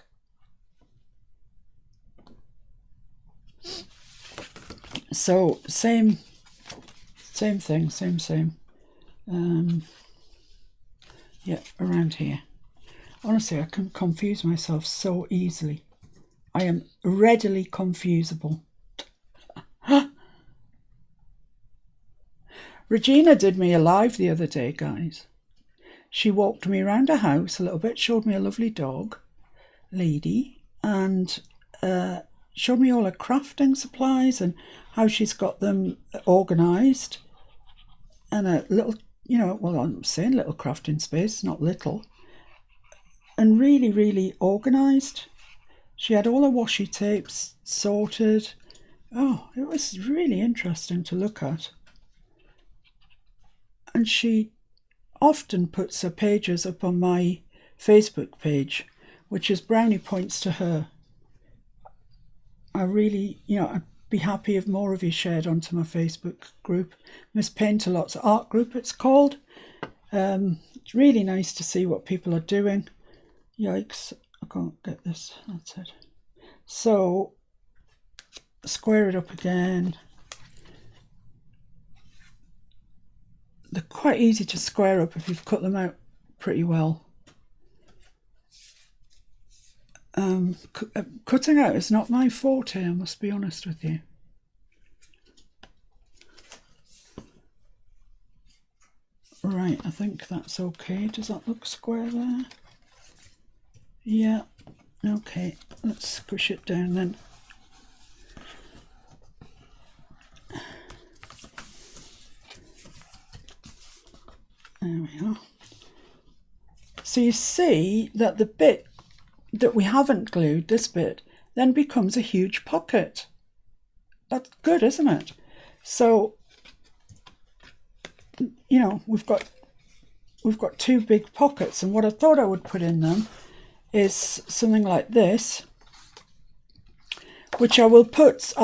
So same thing, same. Yeah, around here. Honestly, I can confuse myself so easily. I am readily confusable. Regina did me a live the other day, guys. She walked me around her house a little bit, showed me a lovely dog lady, and showed me all her crafting supplies and how she's got them organised. And a little, you know, well, I'm saying little crafting space, not little. And really, really organised. She had all her washi tapes sorted. Oh, it was really interesting to look at. And she often puts her pages up on my Facebook page, which is brownie points to her. I really, you know, I'd be happy if more of you shared onto my Facebook group, Miss Paintalot's art group it's called. It's really nice to see what people are doing. Yikes, I can't get this, that's it. So, square it up again. They're quite easy to square up if you've cut them out pretty well. Cutting out is not my forte, I must be honest with you. Right, I think that's okay. Does that look square there? Yeah, okay. Let's squish it down then. There we are. So you see that the bit that we haven't glued, this bit, then becomes a huge pocket. That's good, isn't it? So, you know, we've got two big pockets, and what I thought I would put in them is something like this, which I'll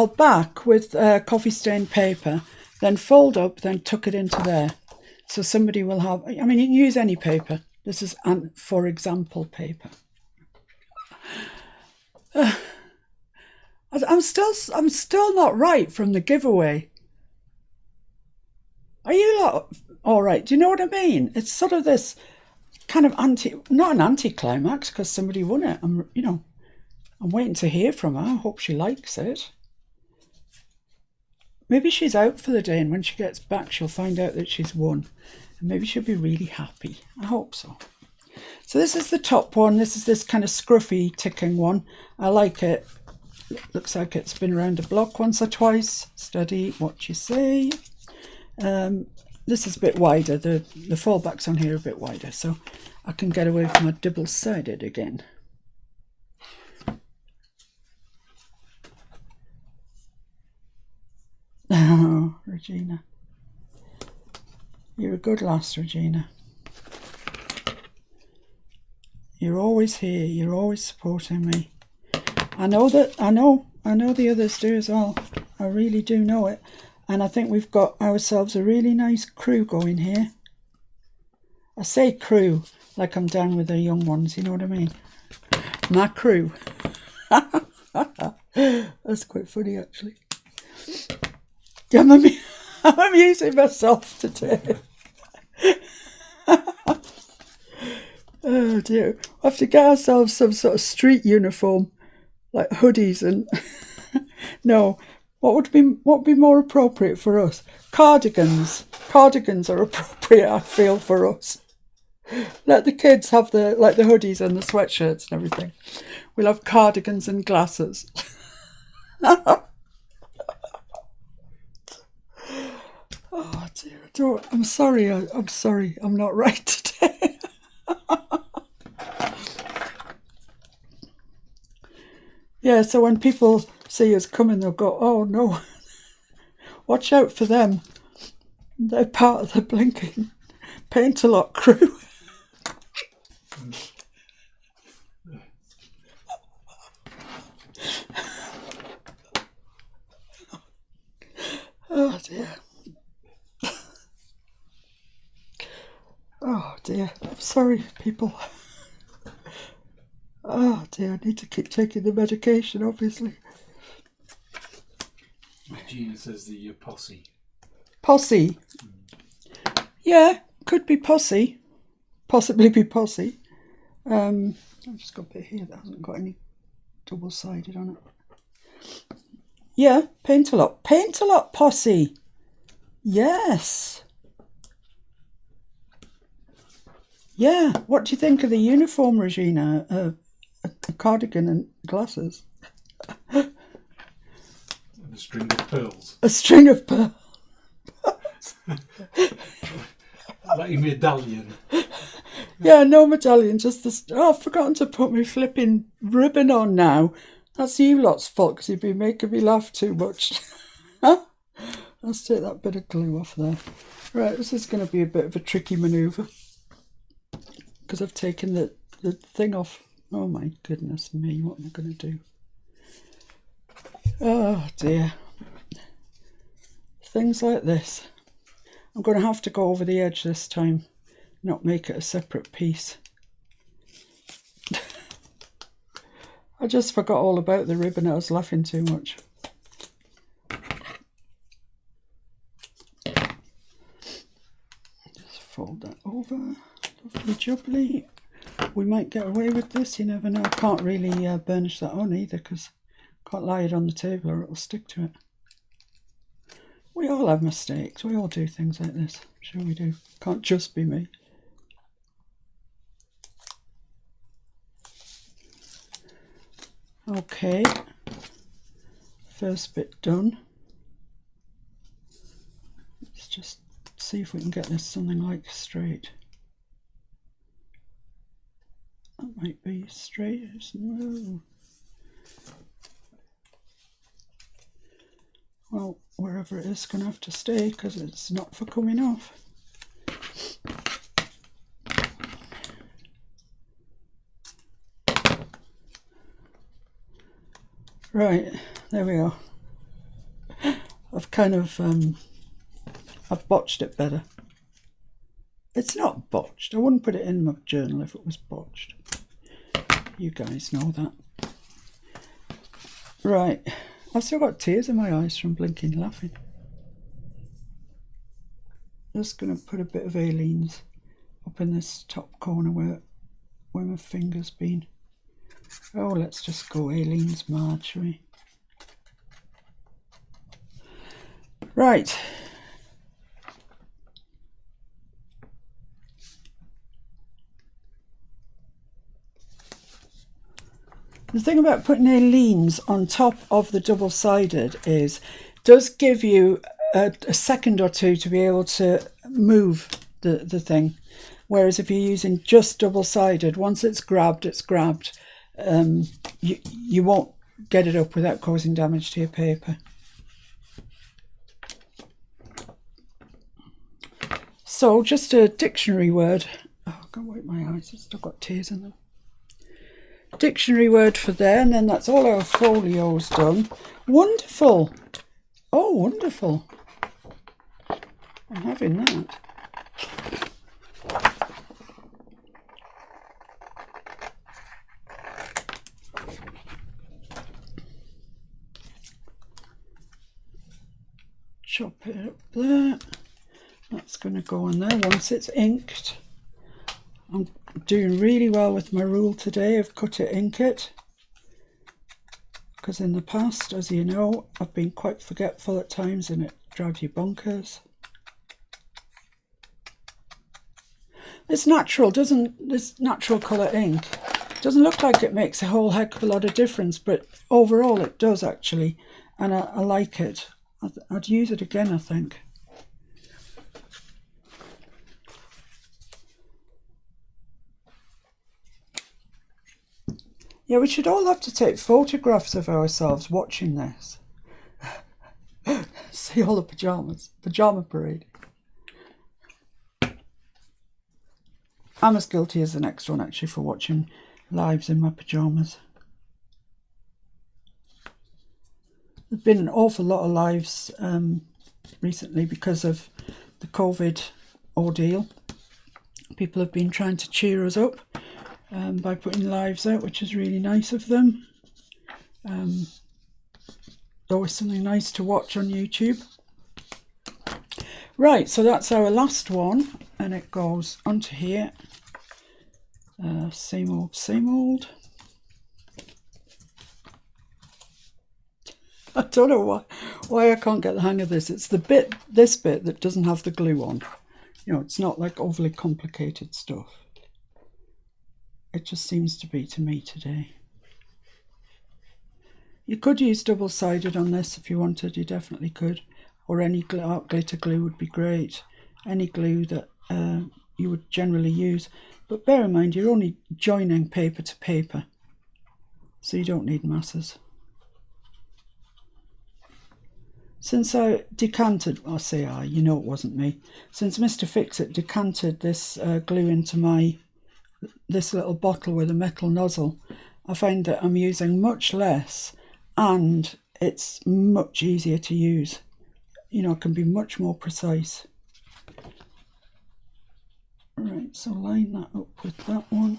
back with coffee stained paper, then fold up, then tuck it into there. So somebody will have, I mean, you can use any paper. This is for example paper. I'm still not right from the giveaway. Are you lot all right? Do you know what I mean? It's sort of this kind of not an anti-climax because somebody won it. I'm waiting to hear from her. I hope she likes it. Maybe she's out for the day, and when she gets back, she'll find out that she's won. And maybe she'll be really happy. I hope so. So this is the top one. This is this kind of scruffy ticking one. I like it. Looks like it's been around the block once or twice. Steady what you say. This is a bit wider. The fallbacks on here are a bit wider, so I can get away from a double-sided again. Oh, Regina. You're a good lass, Regina. You're always here. You're always supporting me. I know the others do as well. I really do know it. And I think we've got ourselves a really nice crew going here. I say crew like I'm down with the young ones, you know what I mean? My crew. That's quite funny, actually. I'm amusing myself today. Oh dear. We have to get ourselves some sort of street uniform, like hoodies and... No, what would be more appropriate for us? Cardigans. Cardigans are appropriate, I feel, for us. Let the kids have the hoodies and the sweatshirts and everything. We'll have cardigans and glasses. Oh dear, I'm sorry, I'm sorry, I'm not right today. Yeah, so when people see us coming, they'll go, oh no, watch out for them. They're part of the blinking Paintalot crew. Oh dear. Oh dear, I'm sorry, people. Oh dear, I need to keep taking the medication, obviously. Gina says the posse. Posse. Yeah, could be posse. Possibly be posse. I've just got a bit here that hasn't got any double-sided on it. Yeah, Paintalot. Paintalot posse. Yes. Yeah, what do you think of the uniform, Regina? A cardigan and glasses. And a string of pearls. A string of pearls. Like a medallion. Yeah, no medallion, just this. Oh, I've forgotten to put my flipping ribbon on now. That's you lot's fault because you've been making me laugh too much. Let's take that bit of glue off there. Right, this is going to be a bit of a tricky manoeuvre because I've taken the thing off. Oh my goodness me, what am I going to do? Oh dear. Things like this. I'm going to have to go over the edge this time, not make it a separate piece. I just forgot all about the ribbon. I was laughing too much. Just fold that over. Lovely jubbly. We might get away with this, you never know. I can't really burnish that on either because I can't lie it on the table or it'll stick to it. We all have mistakes. We all do things like this. I'm sure we do. Can't just be me. Okay. First bit done. Let's just see if we can get this something like straight. That might be straight. No. Well, wherever it is, going to have to stay because it's not for coming off. Right, there we are. I've kind of, I've botched it better. It's not botched. I wouldn't put it in my journal if it was botched. You guys know that. Right. I've still got tears in my eyes from blinking laughing. Just going to put a bit of Aleene's up in this top corner where my finger's been. Oh, let's just go Aleene's Marjorie. Right. The thing about putting Aleene's on top of the double-sided is it does give you a second or two to be able to move the thing. Whereas if you're using just double-sided, once it's grabbed, it's grabbed. You won't get it up without causing damage to your paper. So just a dictionary word. Oh, I can't wipe my eyes, I've still got tears in them. Dictionary word for there, and then that's all our folios done. Wonderful. Oh, wonderful. I'm having that. Chop it up there. That's going to go on there once it's inked. I'm doing really well with my rule today of cut it, ink it. Because in the past, as you know, I've been quite forgetful at times and it drives you bonkers. This natural colour ink Doesn't look like it makes a whole heck of a lot of difference, but overall it does actually, and I like it. I'd use it again, I think. Yeah, we should all have to take photographs of ourselves watching this. See all the pyjamas. Pyjama parade. I'm as guilty as the next one, actually, for watching lives in my pyjamas. There's been an awful lot of lives recently because of the COVID ordeal. People have been trying to cheer us up by putting lives out, which is really nice of them. Always something nice to watch on YouTube. Right, so that's our last one, and it goes onto here. Same old, same old. I don't know why I can't get the hang of this. It's this bit that doesn't have the glue on. You know, it's not like overly complicated stuff. It just seems to be to me today. You could use double-sided on this if you wanted, you definitely could. Or any glitter glue would be great. Any glue that you would generally use. But bear in mind, you're only joining paper to paper, so you don't need masses. Since I decanted, I say I, you know it wasn't me. Since Mr. Fix-It decanted this glue into this little bottle with a metal nozzle, I find that I'm using much less and it's much easier to use. You know, it can be much more precise. Right, so line that up with that one.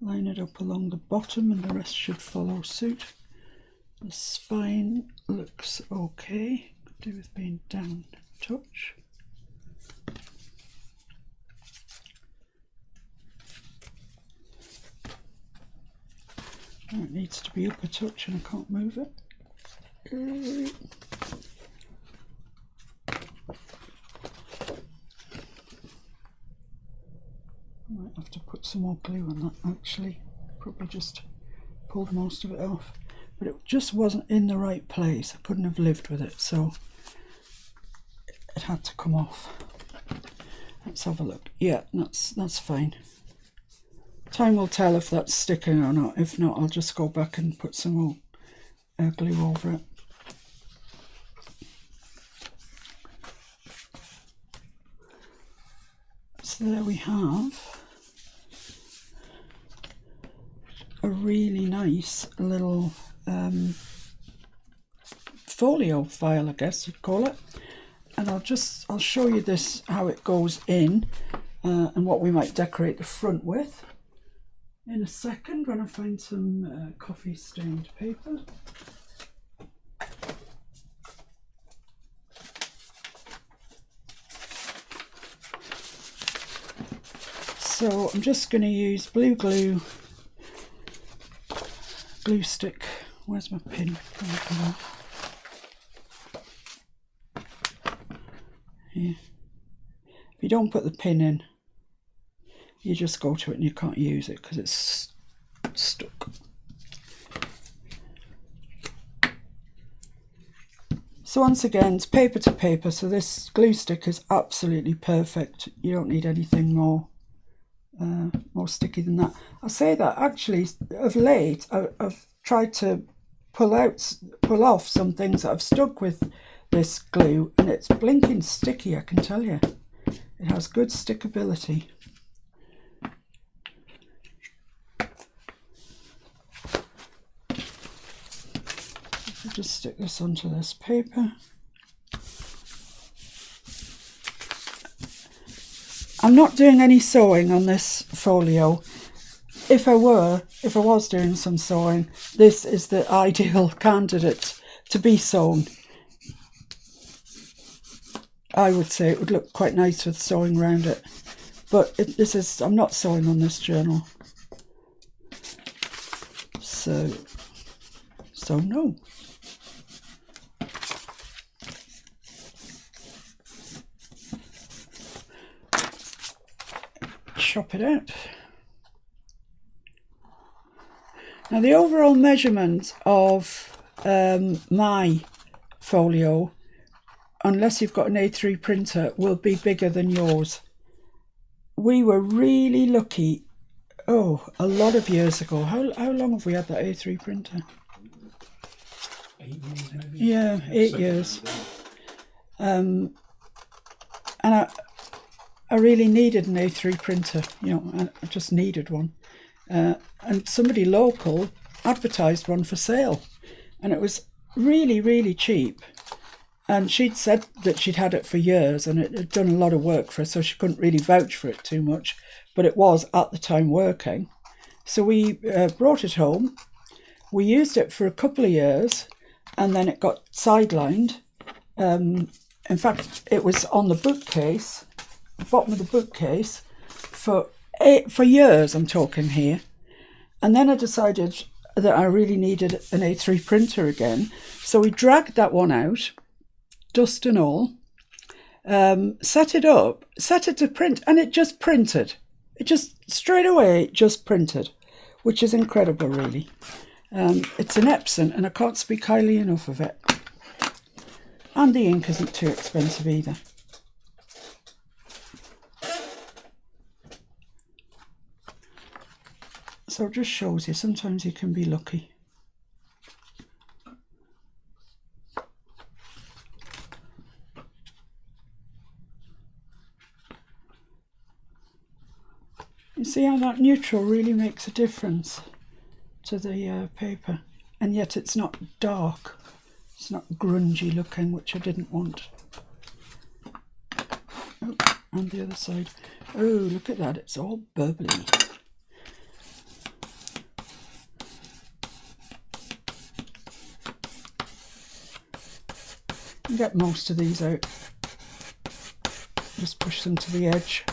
Line it up along the bottom and the rest should follow suit. The spine looks okay. Could do with being down a touch. It needs to be up a touch and I can't move it. I might have to put some more glue on that actually. Probably just pulled most of it off. But it just wasn't in the right place. I couldn't have lived with it, so it had to come off. Let's have a look. Yeah, that's fine. Time will tell if that's sticking or not. If not, I'll just go back and put some more glue over it. So there we have a really nice little folio file, I guess you'd call it. And I'll show you this, how it goes in and what we might decorate the front with in a second when I find some coffee stained paper. So I'm just going to use blue glue stick. Where's my pin? Here. If you don't put the pin in, you just go to it and you can't use it because it's stuck. So once again, it's paper to paper, so this glue stick is absolutely perfect. You don't need anything more sticky than that. I say that actually of late I've tried to pull off some things that I've stuck with this glue and it's blinking sticky, I can tell you. It has good stickability. I'll just stick this onto this paper. I'm not doing any sewing on this folio. If I was doing some sewing, this is the ideal candidate to be sewn. I would say it would look quite nice with sewing around it, but I'm not sewing on this journal. So no. Chop it out. Now the overall measurement of my folio, unless you've got an A3 printer, will be bigger than yours. We were really lucky, a lot of years ago. How long have we had that A3 printer? 8 years maybe? Yeah, 8 years. And I really needed an A3 printer, I just needed one. And somebody local advertised one for sale, and it was really, really cheap. And she'd said that she'd had it for years and it had done a lot of work for her, so she couldn't really vouch for it too much, but it was at the time working. So we brought it home. We used it for a couple of years, and then it got sidelined. In fact, it was on the bookcase, the bottom of the bookcase, for years, I'm talking here. And then I decided that I really needed an A3 printer again. So we dragged that one out, dust and all, set it up, set it to print, and it just printed. It just straight away just printed, which is incredible, really. It's an Epson, and I can't speak highly enough of it. And the ink isn't too expensive either. So it just shows you, sometimes you can be lucky. You see how that neutral really makes a difference to the paper, and yet it's not dark. It's not grungy looking, which I didn't want. Oh, and the other side. Oh, look at that, it's all bubbly. Get most of these out. Just push them to the edge.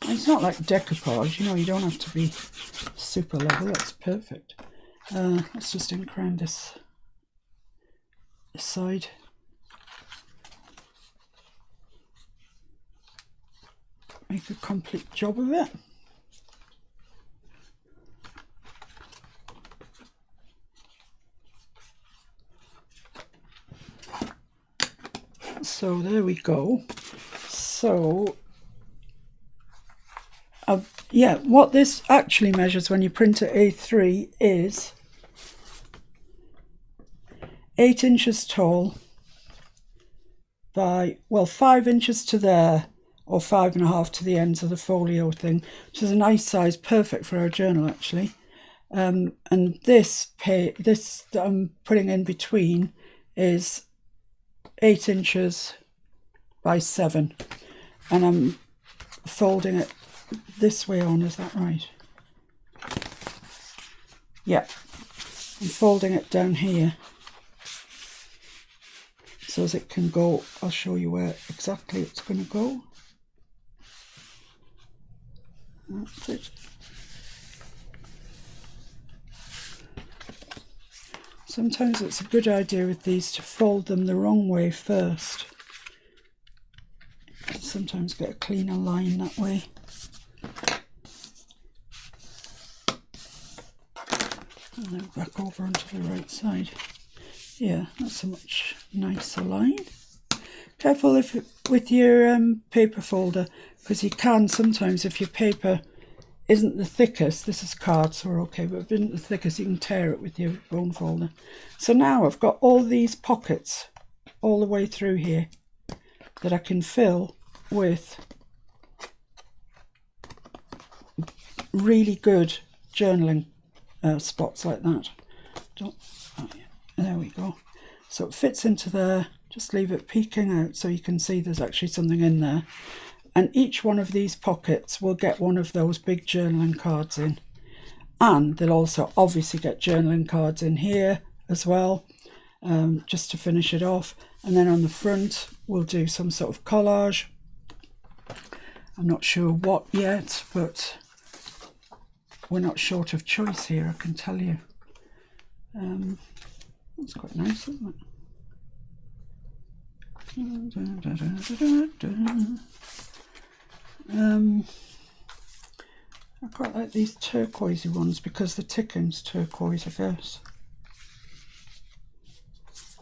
And it's not like decoupage, you don't have to be super level. That's perfect. Let's just ink around this side. Make a complete job of it. So there we go. So what this actually measures when you print at A3 is 8 inches tall by, 5 inches to there, or 5.5 to the ends of the folio thing, which is a nice size, perfect for our journal actually. And this that I'm putting in between is 8 inches by 7, and I'm folding it this way on, is that right? Yeah, I'm folding it down here so as it can go. I'll show you where exactly it's going to go. That's it. Sometimes it's a good idea with these to fold them the wrong way first. Sometimes get a cleaner line that way. And then back over onto the right side. Yeah, that's a much nicer line. Careful with your paper folder, because you can sometimes, if your paper isn't the thickest, this is card so we're okay, but if it isn't the thickest, you can tear it with your bone folder. So now I've got all these pockets all the way through here that I can fill with really good journaling spots like that. There we go. So it fits into there. Just leave it peeking out so you can see there's actually something in there. And each one of these pockets will get one of those big journaling cards in. And they'll also obviously get journaling cards in here as well, just to finish it off. And then on the front, we'll do some sort of collage. I'm not sure what yet, but we're not short of choice here, I can tell you. That's quite nice, isn't it? I quite like these turquoisey ones because the ticking's turquoise, I guess.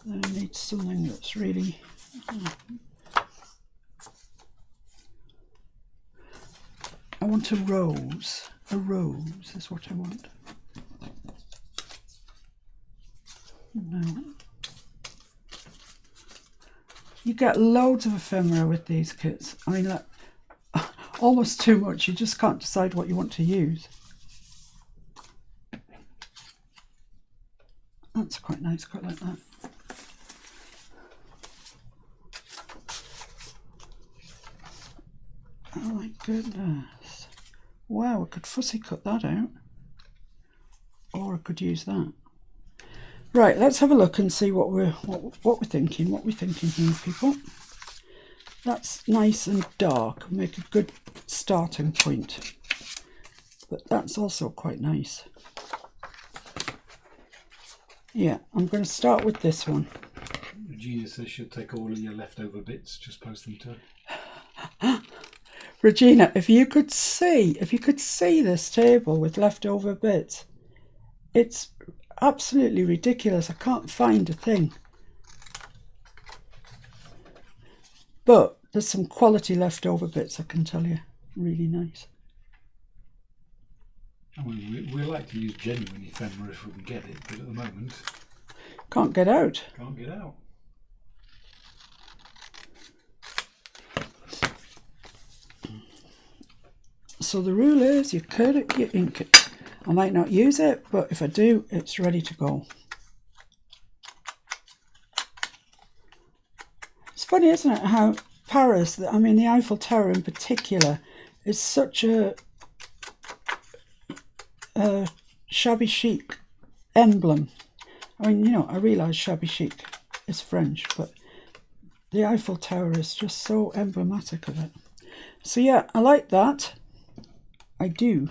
I need something that's really... I want a rose. A rose is what I want. No. You get loads of ephemera with these kits. I mean, like, almost too much. You just can't decide what you want to use. That's quite nice, quite like that. Oh my goodness. Wow, I could fussy cut that out. Or I could use that. Right, let's have a look and see what we're thinking. What we're thinking here, people. That's nice and dark. Make a good starting point. But that's also quite nice. Yeah, I'm going to start with this one. Regina says she'll take all of your leftover bits, just post them to her. Regina, if you could see this table with leftover bits, it's absolutely ridiculous. I can't find a thing. But there's some quality leftover bits, I can tell you. Really nice. I mean, we like to use genuine ephemera if we can get it, but at the moment... Can't get out. Can't get out. So the rule is you cut it, you ink it. I might not use it, but if I do, it's ready to go. It's funny, isn't it, how Paris, I mean the Eiffel Tower in particular, is such a shabby chic emblem. I mean, you know, I realise shabby chic is French, but the Eiffel Tower is just so emblematic of it. So yeah, I like that. I do.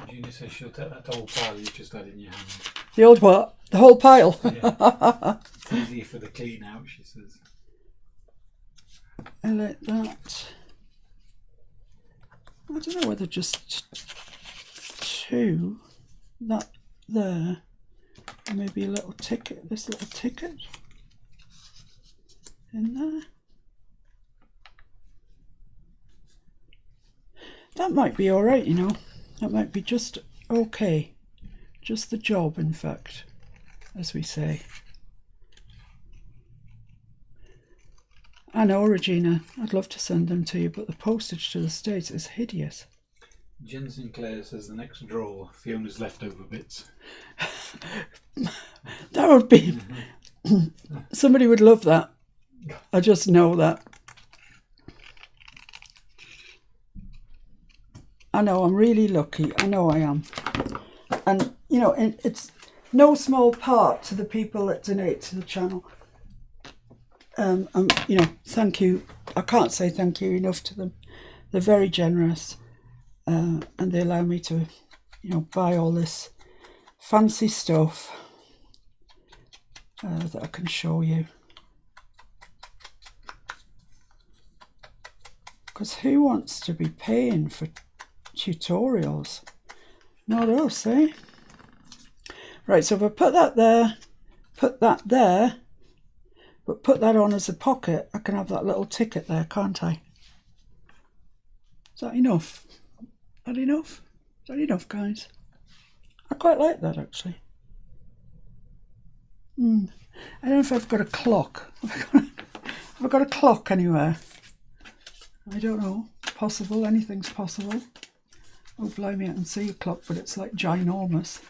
Regina says she'll take that whole pile you just had in your hand. The old what? The whole pile? Yeah. It's easier for the clean out, she says. I like that. I don't know whether just two, that there, and maybe a little ticket, this little ticket in there. That might be alright, you know. That might be just okay. Just the job, in fact, as we say. I know, Regina, I'd love to send them to you, but the postage to the States is hideous. Jen Sinclair says the next drawer, Fiona's leftover bits. That would be... Somebody would love that. I just know that. I know, I'm really lucky. I know I am. And, you know, it's no small part to the people that donate to the channel. You know, thank you. I can't say thank you enough to them. They're very generous. And they allow me to, you know, buy all this fancy stuff that I can show you. Because who wants to be paying for tutorials? Not us, eh? Right, so if I put that there, put that there, but put that on as a pocket, I can have that little ticket there, can't I? Is that enough? Is that enough? Is that enough, guys? I quite like that, actually. I don't know if I've got a clock. Have I got a clock anywhere? I don't know. Possible. Anything's possible. Oh, blimey, I can see a clock, but it's like ginormous.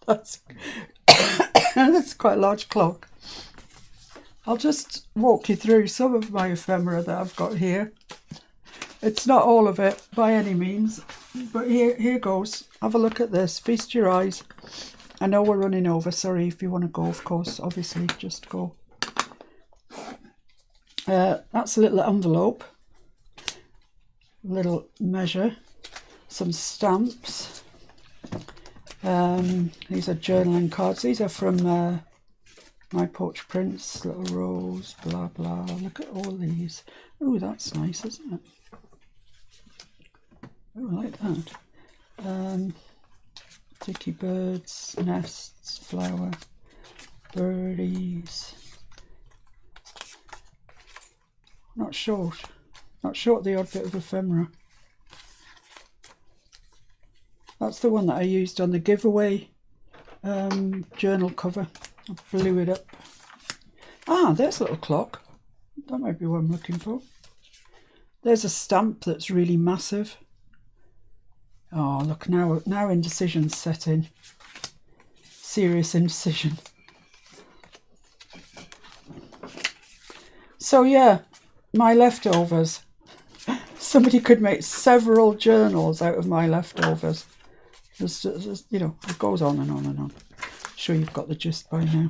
That's that's quite a large clock. I'll just walk you through some of my ephemera that I've got here. It's not all of it by any means, but here goes. Have a look at this. Feast your eyes. I know we're running over. Sorry, if you want to go, of course, obviously, just go. That's a little envelope. Little measure. Some stamps. These are journaling cards. These are from My Porch Prints, little rose, blah blah. Look at all these. Oh, that's nice, isn't it? Oh, I like that. Dicky birds, nests, flower, birdies. Not short. Not short the odd bit of ephemera. That's the one that I used on the giveaway journal cover. I blew it up. Ah, there's a little clock. That might be what I'm looking for. There's a stamp that's really massive. Oh, look, now indecision's set in. Serious indecision. So yeah, my leftovers. Somebody could make several journals out of my leftovers. Just, you know, it goes on and on and on. Sure you've got the gist by now.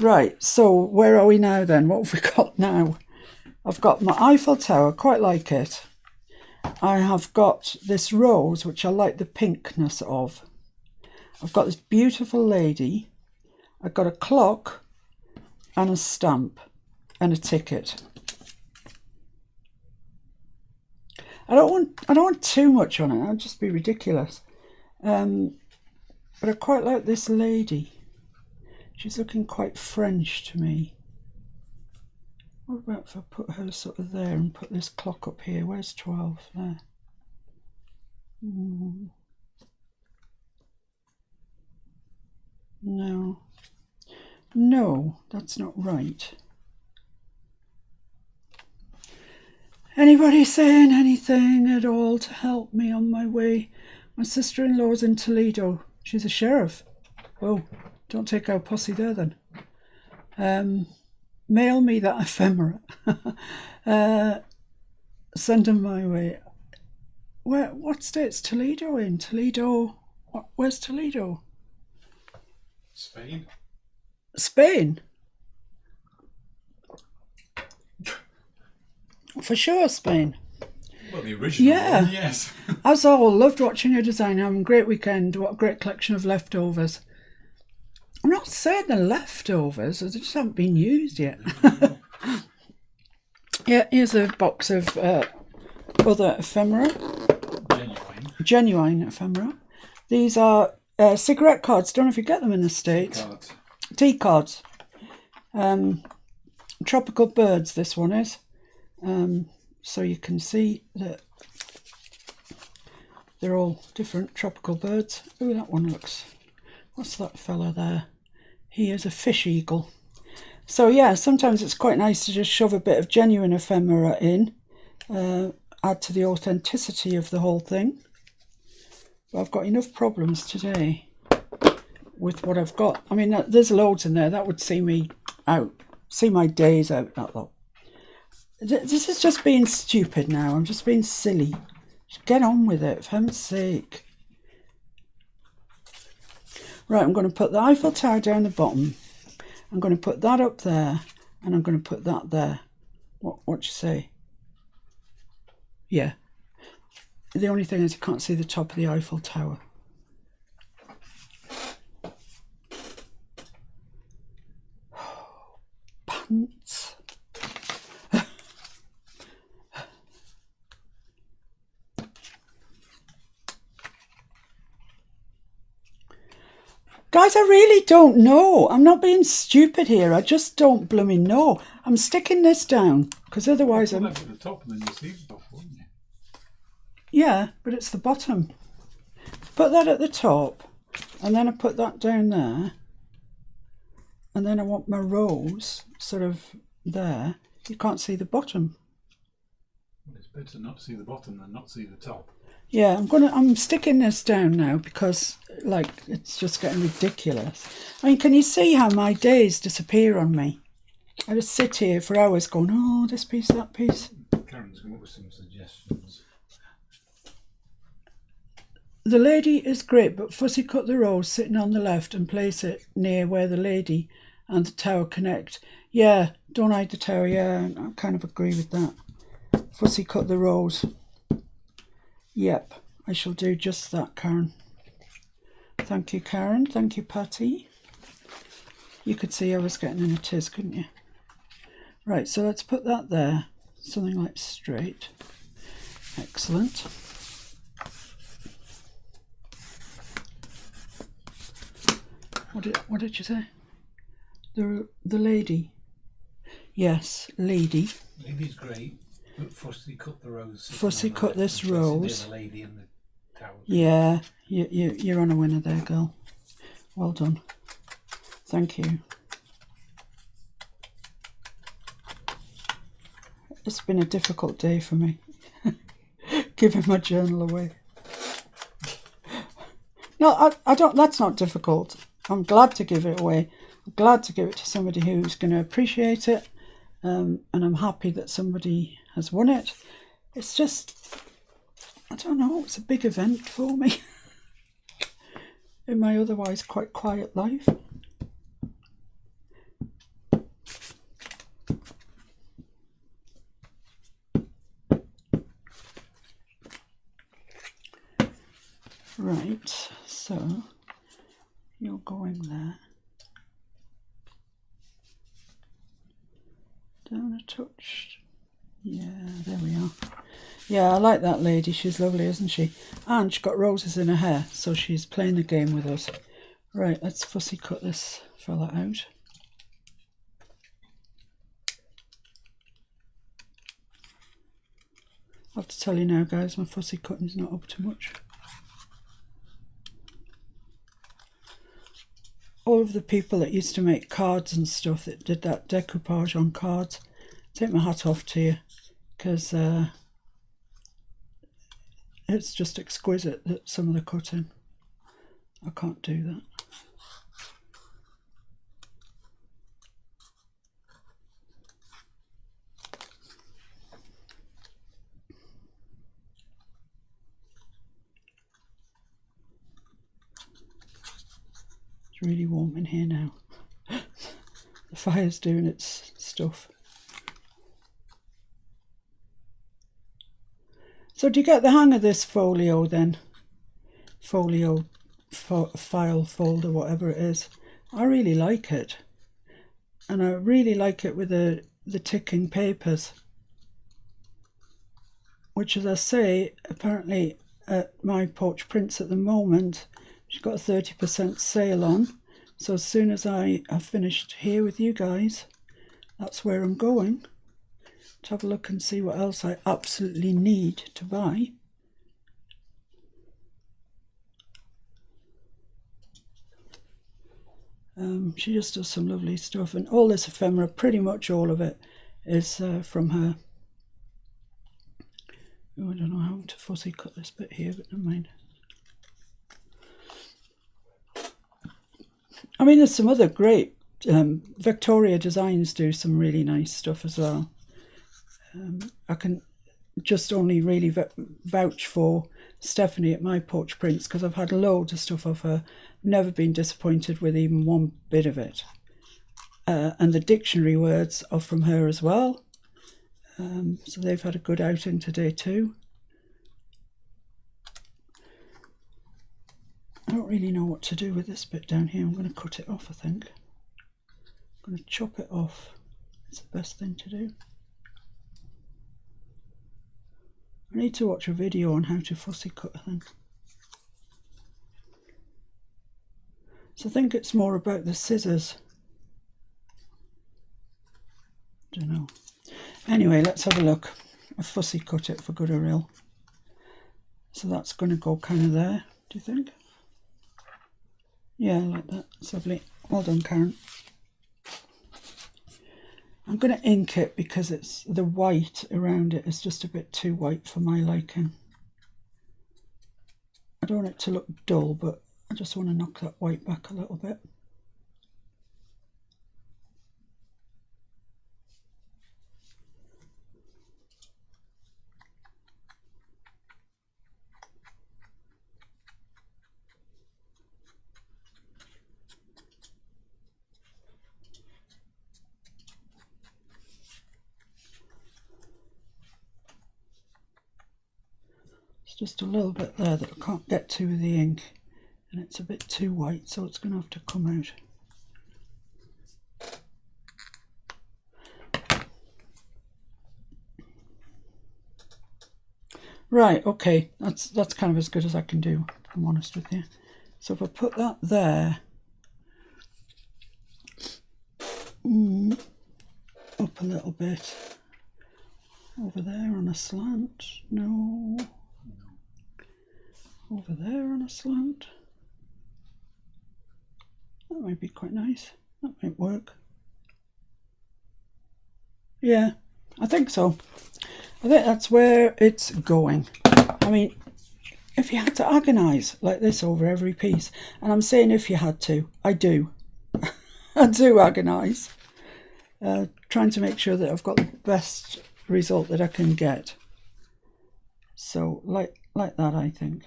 Right, so where are we now then? What have we got now? I've got my Eiffel Tower, quite like it. I have got this rose, which I like the pinkness of. I've got this beautiful lady. I've got a clock and a stamp and a ticket. I don't want too much on it. That'd just be ridiculous. But I quite like this lady. She's looking quite French to me. What about if I put her sort of there and put this clock up here? Where's 12? There. No. No, that's not right. Anybody saying anything at all to help me on my way? My sister-in-law's in Toledo. She's a sheriff. Oh, don't take our posse there then. Mail me that ephemera. Send them my way. What state's Toledo in? Toledo. Where's Toledo? Spain. Spain? For sure, Spain. Well, the original Yeah. one, yes. As all, loved watching her design, having a great weekend. What a great collection of leftovers. I'm not saying they're leftovers, they just haven't been used yet. Yeah, here's a box of other ephemera. Genuine ephemera. These are cigarette cards. Don't know if you get them in the States. Tea cards. Tropical birds, this one is. So you can see that they're all different tropical birds. Oh, that one looks... What's that fella there? He is a fish eagle. So yeah, sometimes it's quite nice to just shove a bit of genuine ephemera in, add to the authenticity of the whole thing. But I've got enough problems today with what I've got. I mean, there's loads in there. That would see me out, see my days out, that lot. This is just being stupid now. I'm just being silly. Just get on with it, for heaven's sake. Right, I'm going to put the Eiffel Tower down the bottom. I'm going to put that up there, and I'm going to put that there. What you say? Yeah. The only thing is I can't see the top of the Eiffel Tower. Pants. Guys, I really don't know. I'm not being stupid here. I just don't blooming know. I'm sticking this down because otherwise I'm... At the top and then you see the top, wouldn't you? Yeah, but it's the bottom. Put that at the top and then I put that down there. And then I want my rose sort of there. You can't see the bottom. Well, it's better not see the bottom than not see the top. Yeah, I'm sticking this down now because, like, it's just getting ridiculous. I mean, can you see how my days disappear on me? I just sit here for hours going, oh, this piece, that piece. Karen's come up with some suggestions. The lady is great, but fussy cut the rose sitting on the left and place it near where the lady and the tower connect. Yeah, don't hide the tower. Yeah, I kind of agree with that. Fussy cut the rose. Yep, I shall do just that, Karen. Thank you, Karen. Thank you, Patty. You could see I was getting in a tiz, couldn't you? Right, so let's put that there. Something like straight. Excellent. What did you say? The lady. Yes, lady. Lady's great, but Fussy cut the rose. Fussy cut this rose. The lady in the tower. Yeah, you're on a winner there, girl. Well done. Thank you. It's been a difficult day for me, giving my journal away. No, I don't. That's not difficult. I'm glad to give it away. I'm glad to give it to somebody who's going to appreciate it, and I'm happy that somebody has won it. It's just, I don't know, it's a big event for me in my otherwise quite quiet life. Right, so you're going there. Down a touch. Yeah, there we are. Yeah, I like that lady. She's lovely, isn't she? And she's got roses in her hair, so she's playing the game with us. Right, let's fussy cut this fella out. I have to tell you now, guys, my fussy cutting's not up to much. All of the people that used to make cards and stuff, that did that decoupage on cards, take my hat off to you, because it's just exquisite, that some of the cutting. I can't do that. It's really warm in here now. The fire's doing its stuff. So do you get the hang of this folio then? Folio file folder, whatever it is. I really like it. And I really like it with the ticking papers. Which, as I say, apparently at my Porch Prints at the moment, she's got a 30% sale on. So as soon as I have finished here with you guys, that's where I'm going to have a look and see what else I absolutely need to buy. She just does some lovely stuff, and all this ephemera, pretty much all of it, is from her. Oh, I don't know how to fussy cut this bit here, but never mind. I mean, there's some other great Victoria Designs do some really nice stuff as well. I can just only really vouch for Stephanie at My Porch Prints, because I've had loads of stuff off her, never been disappointed with even one bit of it. And the dictionary words are from her as well. So they've had a good outing today too. I don't really know what to do with this bit down here. I'm going to cut it off, I think. I'm going to chop it off. It's the best thing to do. I need to watch a video on how to fussy cut, I think. So I think it's more about the scissors. Don't know. Anyway, let's have a look. I fussy cut it for good or ill. So that's going to go kind of there, do you think? Yeah, I like that. It's lovely. Well done, Karen. I'm going to ink it because it's the white around it is just a bit too white for my liking. I don't want it to look dull, but I just want to knock that white back a little bit. Just a little bit there that I can't get to with the ink, and it's a bit too white, so it's going to have to come out. Right, okay, that's kind of as good as I can do, if I'm honest with you. So if I put that there, up a little bit, over there on a slant, no, over there on a slant, that might be quite nice, that might work. Yeah, I think so. I think that's where it's going. I mean, if you had to agonise like this over every piece, and I'm saying if you had to, I do. I do agonise, trying to make sure that I've got the best result that I can get. So like that, I think.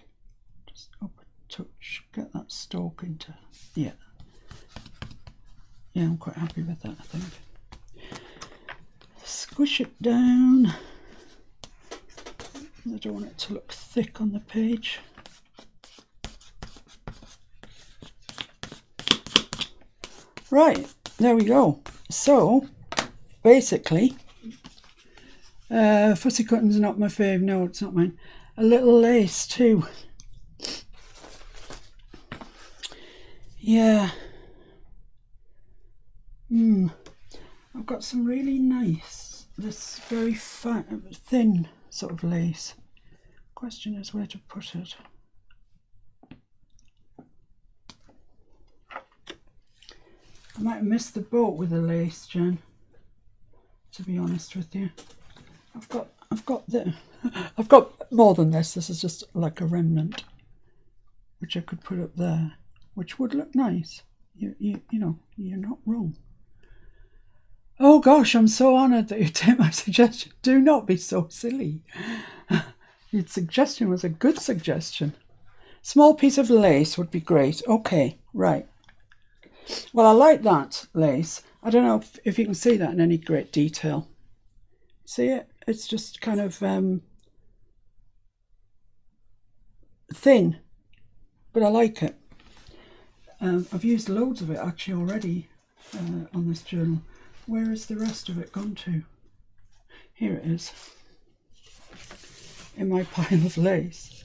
Just up a touch, get that stalk into, yeah. Yeah, I'm quite happy with that, I think. Squish it down. I don't want it to look thick on the page. Right, there we go. So, basically, fussy cutting's not my fave. No, it's not mine. A little lace too. Yeah. I've got some really nice, this very thin sort of lace. Question is where to put it. I might have missed the boat with the lace, Jen, to be honest with you. I've got more than this. This is just like a remnant, which I could put up there, which would look nice. You know, you're not wrong. Oh gosh, I'm so honoured that you take my suggestion. Do not be so silly. Your suggestion was a good suggestion. Small piece of lace would be great. Okay, right. Well, I like that lace. I don't know if you can see that in any great detail. See it? It's just kind of thin, but I like it. I've used loads of it actually already on this journal. Where is the rest of it gone to? Here it is, in my pile of lace.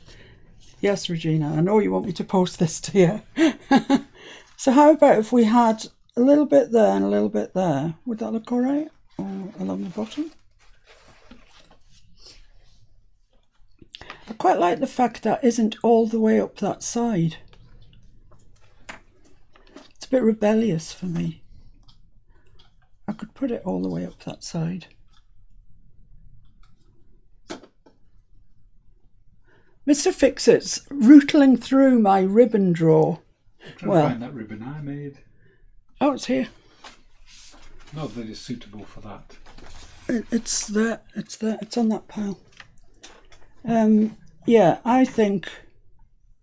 Yes, Regina, I know you want me to post this to you. So how about if we had a little bit there and a little bit there? Would that look all right? Or along the bottom? I quite like the fact that isn't all the way up that side. It's a bit rebellious for me. I could put it all the way up that side. Mr. Fix-It's rootling through my ribbon drawer. I'm trying to find that ribbon I made. Oh, it's here. Not that it's suitable for that. It's there. It's there. It's on that pile. Yeah, I think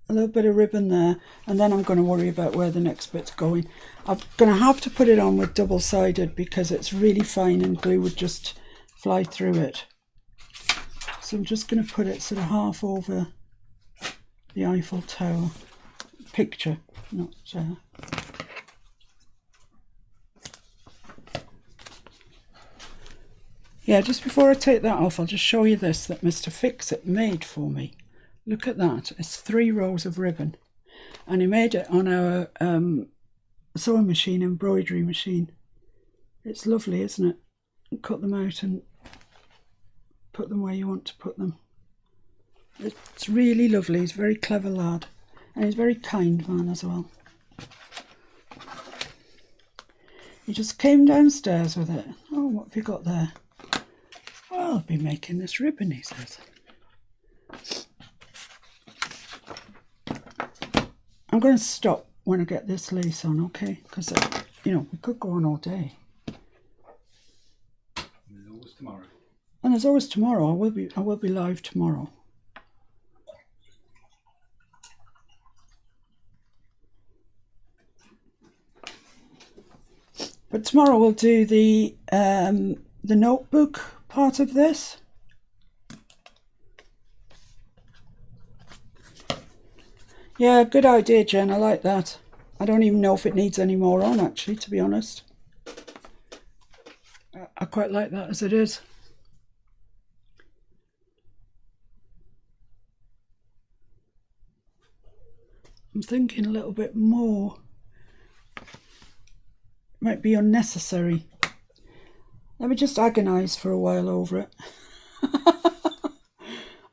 a little bit of ribbon there, and then I'm going to worry about where the next bit's going. I'm going to have to put it on with double-sided because it's really fine and glue would just fly through it. So I'm just going to put it sort of half over the Eiffel Tower picture, not Yeah, just before I take that off, I'll just show you this that Mr. Fix-It made for me. Look at that. It's 3 rows of ribbon. And he made it on our sewing machine, embroidery machine. It's lovely, isn't it? Cut them out and put them where you want to put them. It's really lovely. He's a very clever lad. And he's a very kind man as well. He just came downstairs with it. Oh, what have you got there? Well, I've been making this ribbon, he says. I'm going to stop when I get this lace on, okay? Because, you know, we could go on all day. And there's always tomorrow. And there's always tomorrow. I will be live tomorrow. But tomorrow we'll do the notebook part of this. Yeah, good idea, Jen. I like that. I don't even know if it needs any more on, actually, to be honest. I quite like that as it is. I'm thinking a little bit more. Might be unnecessary. Let me just agonise for a while over it.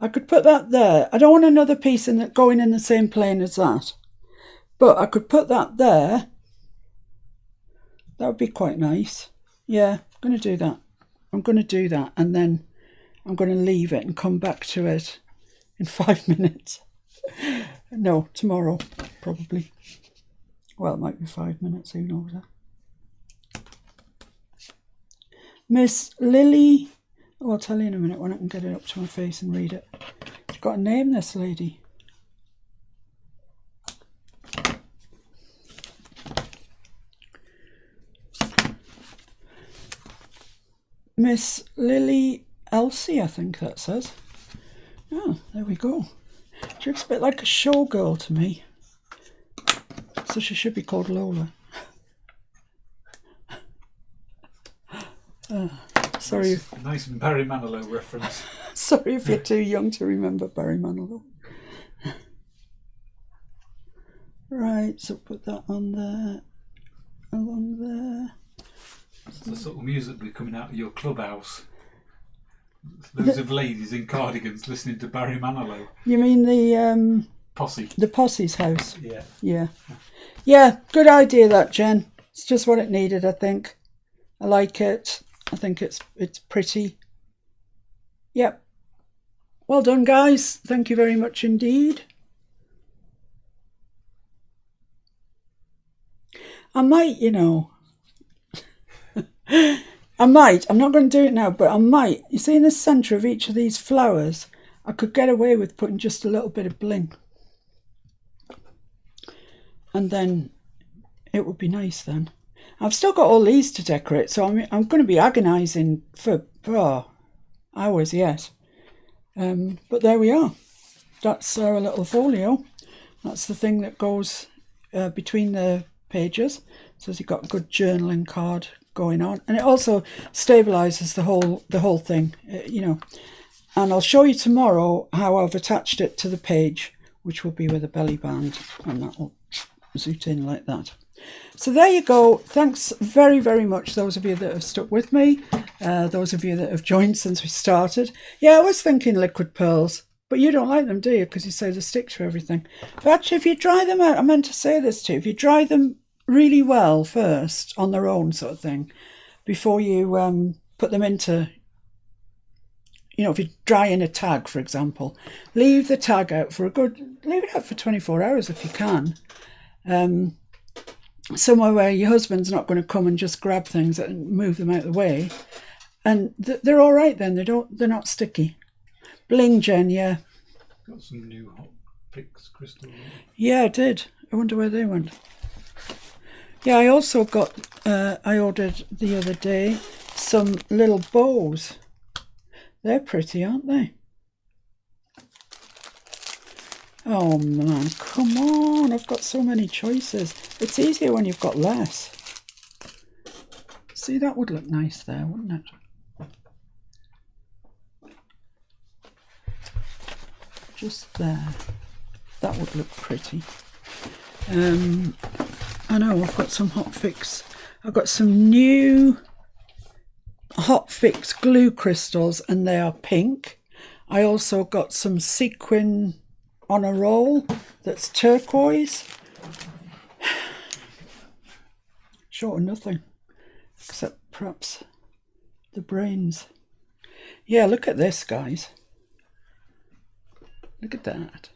I could put that there. I don't want another piece going in the same plane as that. But I could put that there. That would be quite nice. Yeah, I'm going to do that. I'm going to do that, and then I'm going to leave it and come back to it in 5 minutes. No, tomorrow, probably. Well, it might be 5 minutes, who knows that. Miss Lily, oh, I'll tell you in a minute when I can get it up to my face and read it. She's got a name, this lady. Miss Lily Elsie, I think that says. Oh, there we go. She looks a bit like a showgirl to me. So she should be called Lola. Sorry. Nice Barry Manilow reference. Sorry if you're too young to remember Barry Manilow. Right, so put that on there. Along there. It's the sort of music be coming out of your clubhouse. Loads of ladies in cardigans listening to Barry Manilow. You mean the Posse. The Posse's house? Yeah. Yeah. Yeah, good idea that, Jen. It's just what it needed, I think. I like it. I think it's pretty. Yep. Well done, guys. Thank you very much indeed. I might, you know. I might. I'm not going to do it now, but I might. You see, in the centre of each of these flowers, I could get away with putting just a little bit of bling. And then it would be nice then. I've still got all these to decorate, so I'm going to be agonising for hours yet. But there we are. That's our little folio. That's the thing that goes between the pages. So you've got a good journaling card going on, and it also stabilizes the whole thing, you know. And I'll show you tomorrow how I've attached it to the page, which will be with a belly band, and that will zoot in like that. So there you go. Thanks very, very much, those of you that have stuck with me, those of you that have joined since we started. Yeah, I was thinking liquid pearls, but you don't like them, do you? Because you say they stick to everything. But actually, if you dry them out, I meant to say this too, if you dry them really well first on their own sort of thing, before you put them into, you know, if you dry in a tag, for example, leave the tag out for leave it out for 24 hours if you can. Somewhere where your husband's not going to come and just grab things and move them out of the way, and they're all right then. They're not sticky. Bling, Jen, yeah. Got some new hot fix crystals. Yeah, I did. I wonder where they went. Yeah, I also got. I ordered the other day some little bows. They're pretty, aren't they? Oh man, come on, I've got so many choices. It's easier when you've got less. See, that would look nice there, wouldn't it? Just there. That would look pretty. I know, I've got some Hot Fix. I've got some new Hot Fix glue crystals, and they are pink. I also got some sequin on a roll that's turquoise. Short of nothing, except perhaps the brains. Yeah, look at this, guys. Look at that.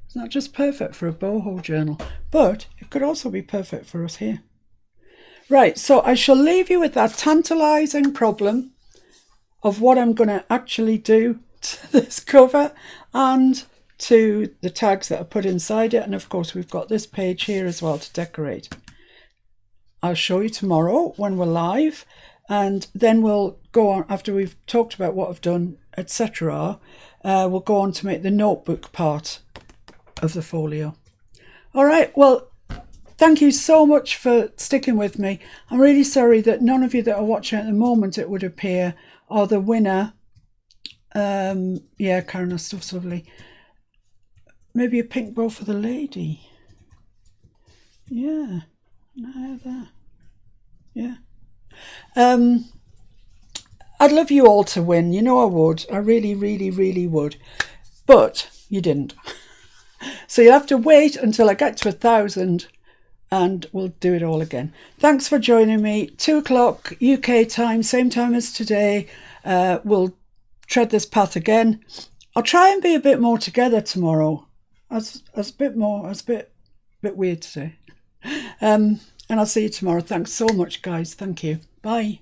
It's not just perfect for a boho journal, but it could also be perfect for us here. Right, so I shall leave you with that tantalising problem of what I'm going to actually do to this cover and to the tags that are put inside it. And of course, we've got this page here as well to decorate. I'll show you tomorrow when we're live, and then we'll go on, after we've talked about what I've done, etc. We'll go on to make the notebook part of the folio. All right, well, thank you so much for sticking with me. I'm really sorry that none of you that are watching at the moment, it would appear, are the winner. Yeah, Karen, that stuff's lovely. Maybe a pink bow for the lady. Yeah, no, there. Yeah. I'd love you all to win. You know I would. I really, really, really would. But you didn't. So you'll have to wait until I get to 1,000 and we'll do it all again. Thanks for joining me. 2 o'clock UK time, same time as today. We'll tread this path again. I'll try and be a bit more together tomorrow. I was a bit weird today. And I'll see you tomorrow. Thanks so much, guys. Thank you. Bye.